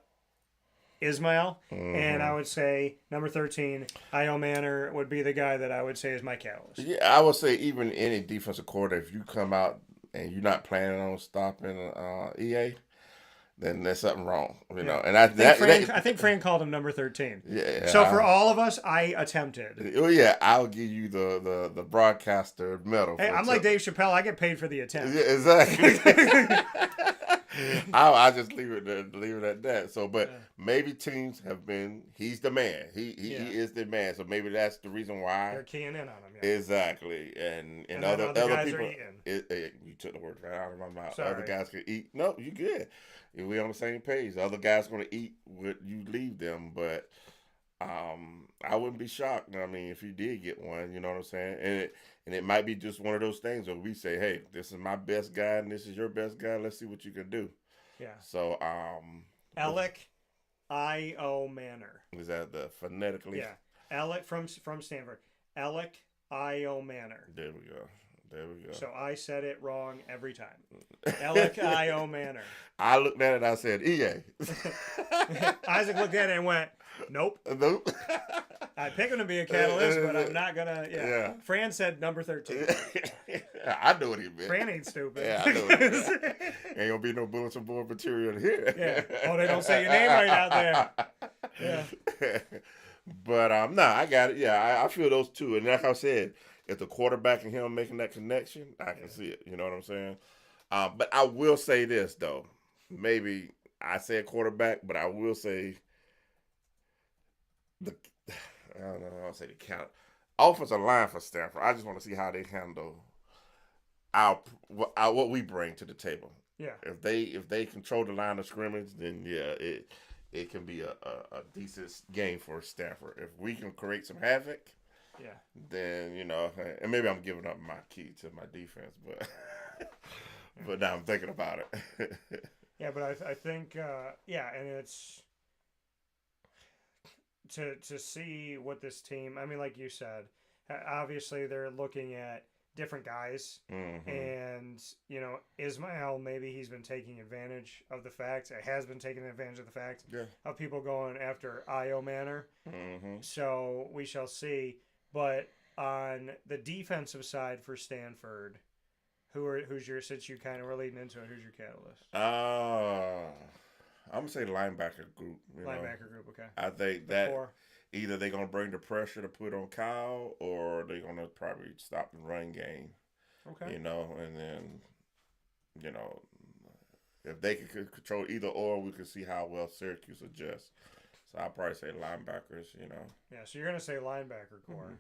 Ismail, and I would say number 13, Io Manor, would be the guy that I would say is my catalyst. Yeah, I would say even any defensive coordinator, if you come out and you're not planning on stopping EA, then there's something wrong, you know. And I think Fran called him number 13. Yeah. So for all of us, I attempted. Oh yeah, I'll give you the broadcaster medal. Hey, I'm like Dave Chappelle. I get paid for the attempt. Yeah, exactly. I just leave it at that. So, but maybe teams have been. He's the man. He is the man. So maybe that's the reason why they're keying in on him. Yeah. Exactly. And other guys people. are eating. You took the word right out of my mouth. Sorry. Other guys can eat. No, you good. We're on the same page. The other guys going to eat what you leave them, but I wouldn't be shocked. I mean, if you did get one, you know what I'm saying, and it might be just one of those things where we say, hey, this is my best guy and this is your best guy. Let's see what you can do. Yeah. So Alec I.O. Manor. Is that the phonetically? Yeah. Alec from Stanford. Alec I.O. Manor. There we go. So I said it wrong every time. Alec I.O. Manor. I looked at it and I said, EA. Isaac looked at it and went, nope. Nope. I pick him to be a catalyst, but I'm not going to. Yeah. Fran said number 13. I know what he meant. Fran ain't stupid. Yeah, I know what he meant. Ain't going to be no bulletin board material here. Yeah. Oh, they don't say your name right out there. Yeah. But, no, I got it. Yeah, I feel those two. And like I said, if the quarterback and him making that connection, I can see it. You know what I'm saying? But I will say this, though. Maybe I said quarterback, but I will say I don't know. I'll say the count. Offensive line for Stanford. I just want to see how they handle what we bring to the table. Yeah. If they control the line of scrimmage, then yeah, it can be a decent game for Stanford. If we can create some havoc, yeah, then you know, and maybe I'm giving up my key to my defense, but but now I'm thinking about it. Yeah, but I think and it's to see what this team. I mean, like you said, obviously they're looking at different guys, and you know, Ismail, maybe he's been taking advantage of the fact. It has been taking advantage of the fact of people going after I.O. Manor. So we shall see. But on the defensive side for Stanford, who's your, since you kind of were leading into it, who's your catalyst? I'm gonna say linebacker group. Linebacker group, okay. I think that either they're gonna bring the pressure to put on Kyle, or they're gonna probably stop the run game. Okay. You know, and then, you know, if they can control either or, we can see how well Syracuse adjusts. So I'll probably say linebackers. You know. Yeah. So you're gonna say linebacker core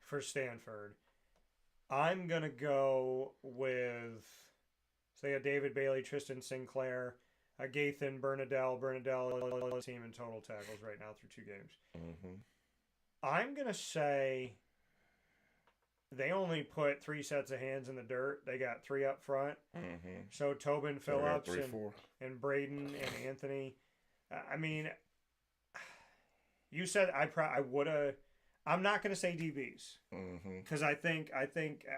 for Stanford. I'm gonna go with, so they got David Bailey, Tristan Sinclair, Gathan, Bernadelle team in total tackles right now through 2 games. I'm going to say they only put 3 sets of hands in the dirt. They got 3 up front. So Tobin Phillips and Braden and Anthony. I mean, you said I would have. I'm not going to say DBs because I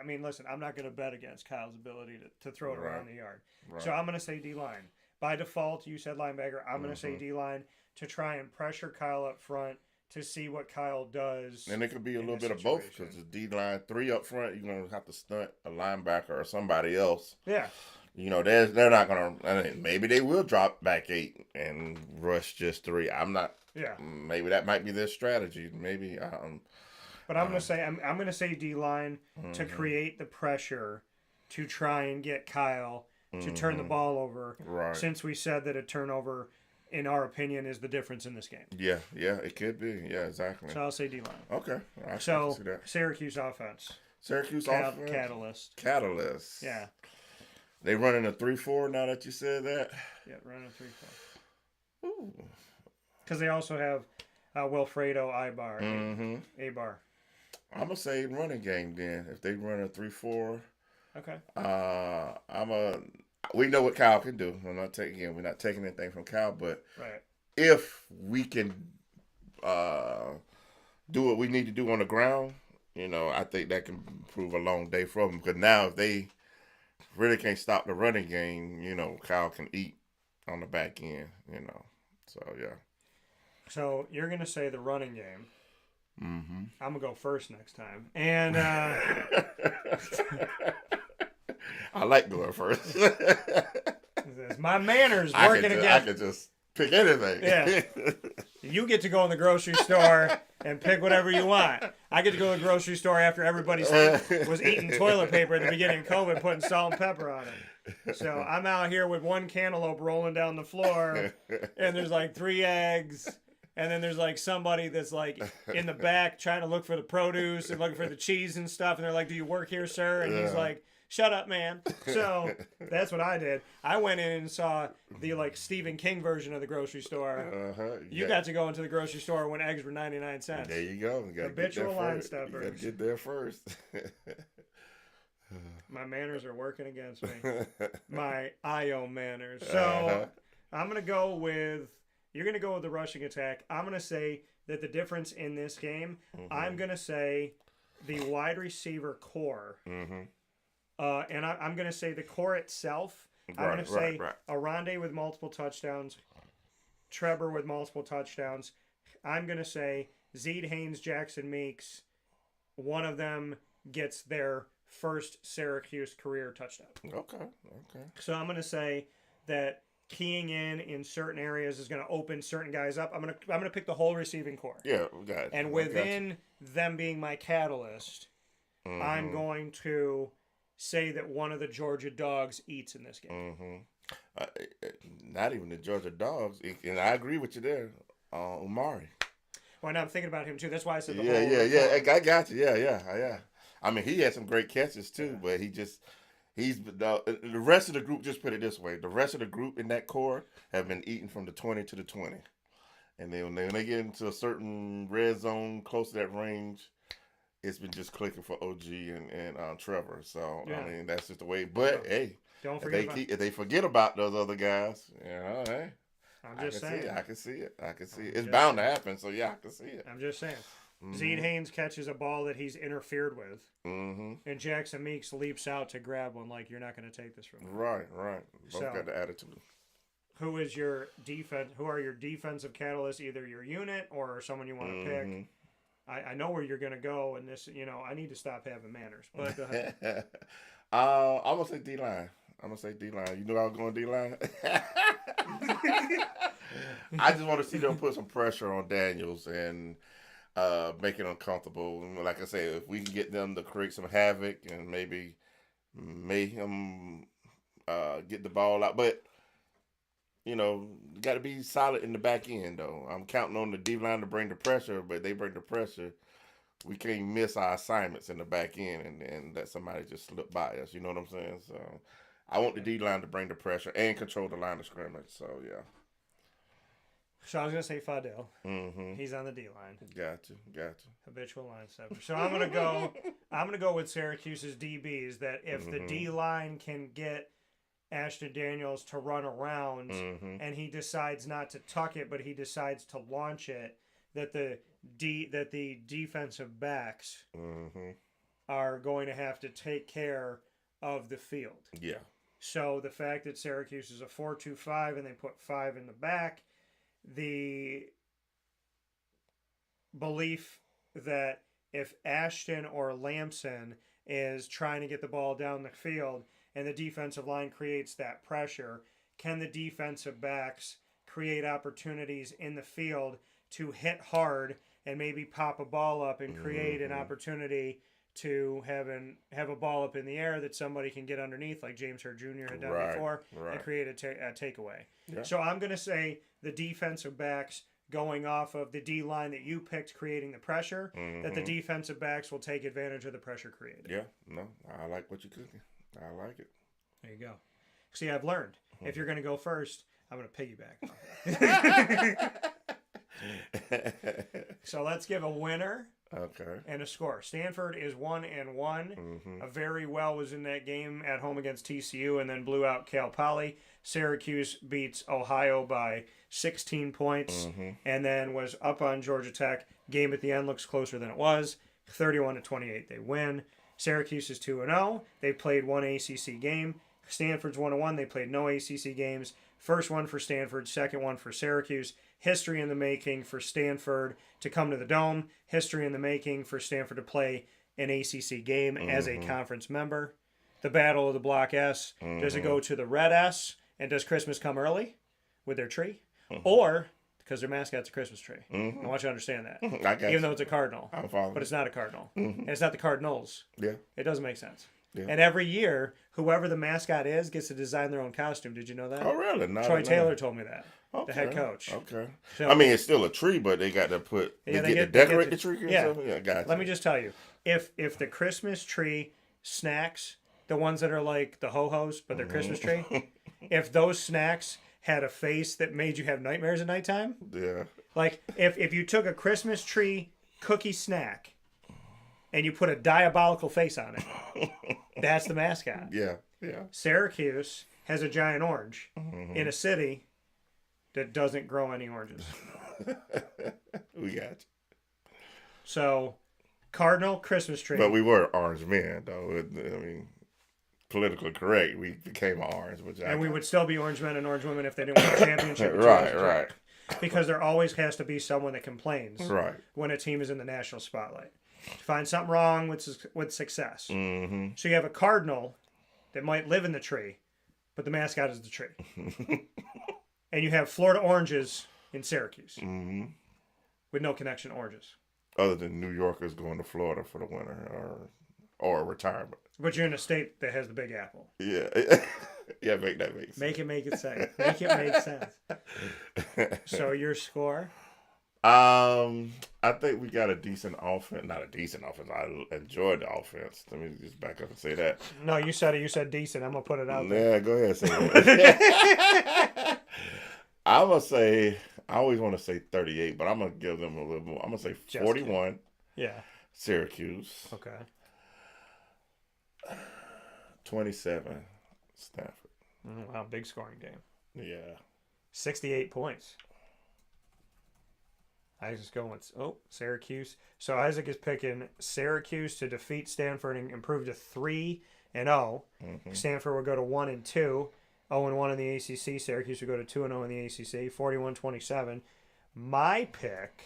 mean, listen, I'm not going to bet against Kyle's ability to throw it around the yard. Right. So I'm going to say D-line. By default, you said linebacker. I'm going to say D-line to try and pressure Kyle up front to see what Kyle does. And it could be a little bit of both because the D-line, 3 up front, you're going to have to stunt a linebacker or somebody else. Yeah. You know, they're not going to – I mean, maybe they will drop back 8 and rush just 3. I'm not – yeah. Maybe that might be their strategy. Maybe but I'm going to say D-line to create the pressure to try and get Kyle – to turn the ball over, since we said that a turnover, in our opinion, is the difference in this game. Yeah, it could be. Yeah, exactly. So I'll say D-line. Okay. So see that. Syracuse offense. Catalyst. Yeah. They running a 3-4 now that you said that? Yeah, running a 3-4. Ooh. Because they also have Wilfredo Ibar. Abar. I'm going to say running game then. If they run a 3-4. Okay. We know what Kyle can do. We're not taking anything from Kyle, but right. If we can do what we need to do on the ground, you know, I think that can prove a long day for them. Because now if they really can't stop the running game, you know, Kyle can eat on the back end, you know. So yeah. So you're gonna say the running game. I'm gonna go first next time, and I like going first. My manners working again. I can just pick anything. Yeah. You get to go in the grocery store and pick whatever you want. I get to go to the grocery store after everybody was eating toilet paper at the beginning of COVID, putting salt and pepper on it. So I'm out here with one cantaloupe rolling down the floor, and there's like 3 eggs, and then there's like somebody that's like in the back trying to look for the produce and looking for the cheese and stuff, and they're like, "Do you work here, sir?" And he's like, "Shut up, man." So that's what I did. I went in and saw the like Stephen King version of the grocery store. You got to go into the grocery store when eggs were 99 cents. There you go. You habitual line stuffers. You got to get there first. My manners are working against me. My IO manners. So I'm going to go with, you're going to go with the rushing attack. I'm going to say that the difference in this game, I'm going to say the wide receiver core. And I'm going to say the core itself. I'm going to say Arande with multiple touchdowns, Trevor with multiple touchdowns. I'm going to say Zeed, Haynes, Jackson, Meeks, one of them gets their first Syracuse career touchdown. Okay. So I'm going to say that keying in certain areas is going to open certain guys up. I'm going to pick the whole receiving core. Yeah, got it. And within them being my catalyst, I'm going to say that one of the Georgia Dogs eats in this game. Not even the Georgia Dogs, and I agree with you there. Umari. Well, and I'm thinking about him too. That's why I said the whole. I got you. Yeah. I mean, he had some great catches too, but he's the rest of the group. Just put it this way: the rest of the group in that core have been eaten from the 20 to the 20, and then when they get into a certain red zone close to that range, it's been just clicking for OG and Trevor. So I mean, that's just the way. But hey, don't forget if they forget about those other guys, hey. I'm just saying. I can see it. It's bound to happen. So yeah, I can see it. I'm just saying. Zeed Haynes catches a ball that he's interfered with, and Jackson Meeks leaps out to grab one. Like, you're not going to take this from me. Right. Both got the attitude. Who is your defense? Who are your defensive catalysts? Either your unit or someone you want to pick. I know where you're going to go, and this, I need to stop having manners. But go ahead. I'm gonna say D-line. You knew I was going D-line. I just want to see them put some pressure on Daniels and make it uncomfortable. Like I say, if we can get them to create some havoc and maybe get the ball out, but got to be solid in the back end though. I'm counting on the D-line to bring the pressure, but they bring the pressure. We can't miss our assignments in the back end and let somebody just slip by us. You know what I'm saying? So I want the D-line to bring the pressure and control the line of scrimmage. So yeah. So I was gonna say Fadel. He's on the D line. Gotcha. Habitual line stopper. So I'm gonna go with Syracuse's DBs. That if the D line can get Ashton Daniels to run around, and he decides not to tuck it, but he decides to launch it, that the defensive backs are going to have to take care of the field. Yeah. So the fact that Syracuse is a 4-2-5 and they put 5 in the back. The belief that if Ashton or Lamson is trying to get the ball down the field and the defensive line creates that pressure, can the defensive backs create opportunities in the field to hit hard and maybe pop a ball up and create an opportunity to have a ball up in the air that somebody can get underneath, like James Hurd Jr. had done before, and create a takeaway. Yeah. So I'm going to say the defensive backs going off of the D line that you picked, creating the pressure, that the defensive backs will take advantage of the pressure created. Yeah, no, I like what you're cooking. I like it. There you go. See, I've learned. If you're going to go first, I'm going to piggyback. So let's give a winner. Okay. And a score. Stanford is 1-1. Very well was in that game at home against TCU and then blew out Cal Poly. Syracuse beats Ohio by 16 points and then was up on Georgia Tech. Game at the end looks closer than it was. 31-28 they win. Syracuse is 2-0. They played one ACC game. Stanford's 1-1. They played no ACC games. First one for Stanford, second one for Syracuse. History in the making for Stanford to come to the Dome. History in the making for Stanford to play an ACC game as a conference member. the Battle of the Block S? Does it go to the Red S? And does Christmas come early with their tree? Or, because their mascot's a Christmas tree. I want you to understand that. I got Even though it's a cardinal. I'm following. But it's not a cardinal. And it's not the Cardinals. Yeah. It doesn't make sense. Yeah. And every year, whoever the mascot is gets to design their own costume. Did you know that? Oh, really? Troy Taylor told me that. Okay. The head coach. Okay. So, I mean, it's still a tree, but they got to put. Yeah, they get to decorate the tree. yeah. Yeah, gotcha. Let me just tell you, if the Christmas tree snacks, the ones that are like the ho-hos, but they're Christmas tree, if those snacks had a face that made you have nightmares at nighttime, Yeah. like if you took a Christmas tree cookie snack and you put a diabolical face on it, that's the mascot. Yeah. Yeah. Syracuse has a giant orange in a city that doesn't grow any oranges. We got you. So, Cardinal Christmas tree. But we were orange men, though. I mean, politically correct. We became orange, and we would still be orange men and orange women if they didn't win a championship. Right. Because there always has to be someone that complains Right. when a team is in the national spotlight. Find something wrong with success. Mm-hmm. So you have a cardinal that might live in the tree, but the mascot is the tree. And you have Florida oranges in Syracuse with no connection to oranges. Other than New Yorkers going to Florida for the winter or retirement. But you're in a state that has the Big Apple. Yeah. Yeah, make that make sense. Make it sense. Make it make sense. So your score? I think we got a decent offense. Not a decent offense. I enjoyed the offense. Let me just back up and say that. No, you said it. You said decent. I'm gonna put it out there. Yeah, go ahead. Say that. I'm gonna say. I always want to say 38, but I'm gonna give them a little more. I'm gonna say 41. Yeah. Syracuse. Okay. 27. Stanford. Wow, big scoring game. Yeah. 68 points. Isaac's going with Syracuse. So Isaac is picking Syracuse to defeat Stanford and improve to 3-0. Stanford will go to 1-2, 0-1 in the ACC. Syracuse will go to 2-0 in the ACC. 41-27. My pick.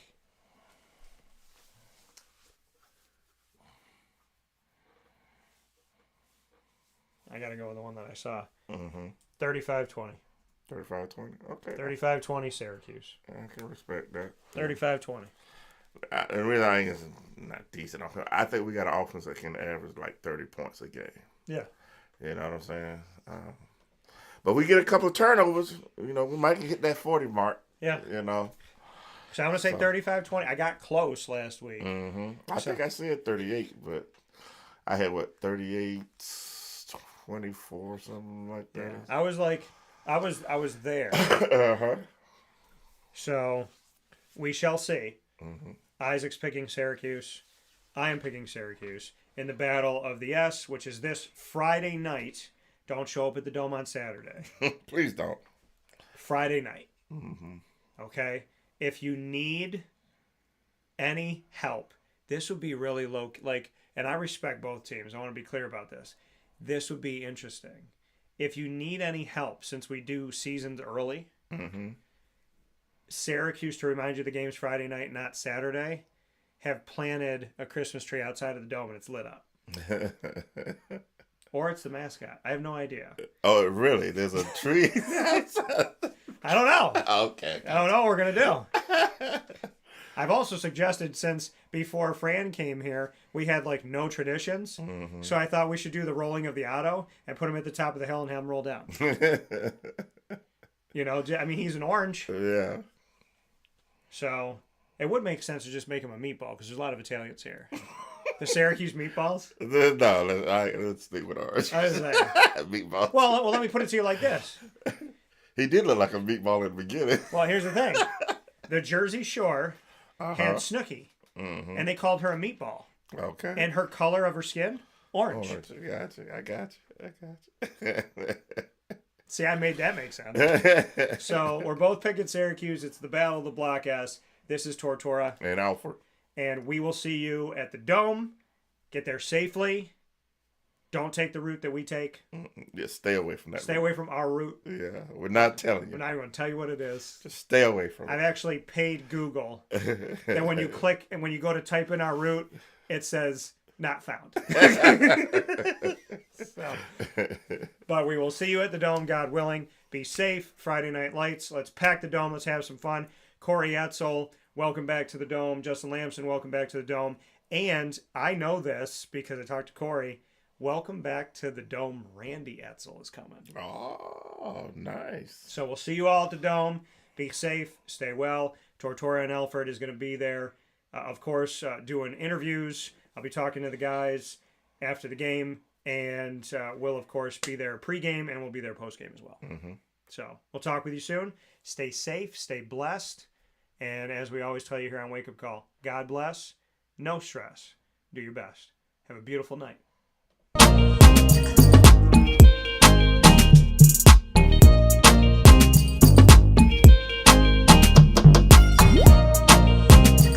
I gotta go with the one that I saw. 35-20. 35-20. Okay. 35-20 Syracuse. I can respect that. 35-20. And really, I think it's not decent offense. I think we got an offense that can average like 30 points a game. Yeah. You know what I'm saying? But we get a couple of turnovers. You know, we might hit that 40 mark. Yeah. You know. So I'm going to say 35-20. I got close last week. I think I said 38, but I had, 38-24, something like that. Yeah. I was like, I was there. So we shall see. Isaac's picking Syracuse. I am picking Syracuse in the Battle of the S, which is this Friday night. Don't show up at the Dome on Saturday. Please don't. Friday night. Okay? If you need any help, this would be really low. And I respect both teams. I want to be clear about this. This would be interesting. If you need any help, since we do seasons early, Syracuse, to remind you the game's Friday night, not Saturday, have planted a Christmas tree outside of the Dome and it's lit up. Or it's the mascot. I have no idea. Oh, really? There's a tree? I don't know. Okay. I don't know what we're going to do. I've also suggested, since before Fran came here, we had no traditions. So I thought we should do the rolling of the auto and put him at the top of the hill and have him roll down. You know, I mean, he's an orange. Yeah. So it would make sense to just make him a meatball because there's a lot of Italians here. The Syracuse meatballs? No, let's stick with ours. I was saying. Meatball. Well, let me put it to you like this. He did look like a meatball in the beginning. Well, here's the thing. The Jersey Shore had Snooki, and they called her a meatball. Okay. And her color of her skin, orange. I got you. See, I made that make sense. So we're both picking Syracuse. It's the Battle of the Block S. This is Tortora. And Alford. And we will see you at the Dome. Get there safely. Don't take the route that we take. Just stay away from that. Stay away from our route. Yeah, we're not telling you. We're not even going to tell you what it is. Just stay away from it. I've actually paid Google that when you click and when you go to type in our route, it says not found. So, but we will see you at the Dome, God willing. Be safe. Friday Night Lights. Let's pack the Dome. Let's have some fun. Corey Etzel, welcome back to the Dome. Justin Lamson, welcome back to the Dome. And I know this because I talked to Corey. Welcome back to the Dome. Randy Etzel is coming. Oh, nice. So we'll see you all at the Dome. Be safe. Stay well. Tortora and Alford is going to be there, of course, doing interviews. I'll be talking to the guys after the game. And we'll, of course, be there pregame and we'll be there postgame as well. Mm-hmm. So we'll talk with you soon. Stay safe. Stay blessed. And as we always tell you here on Wake Up Call, God bless. No stress. Do your best. Have a beautiful night.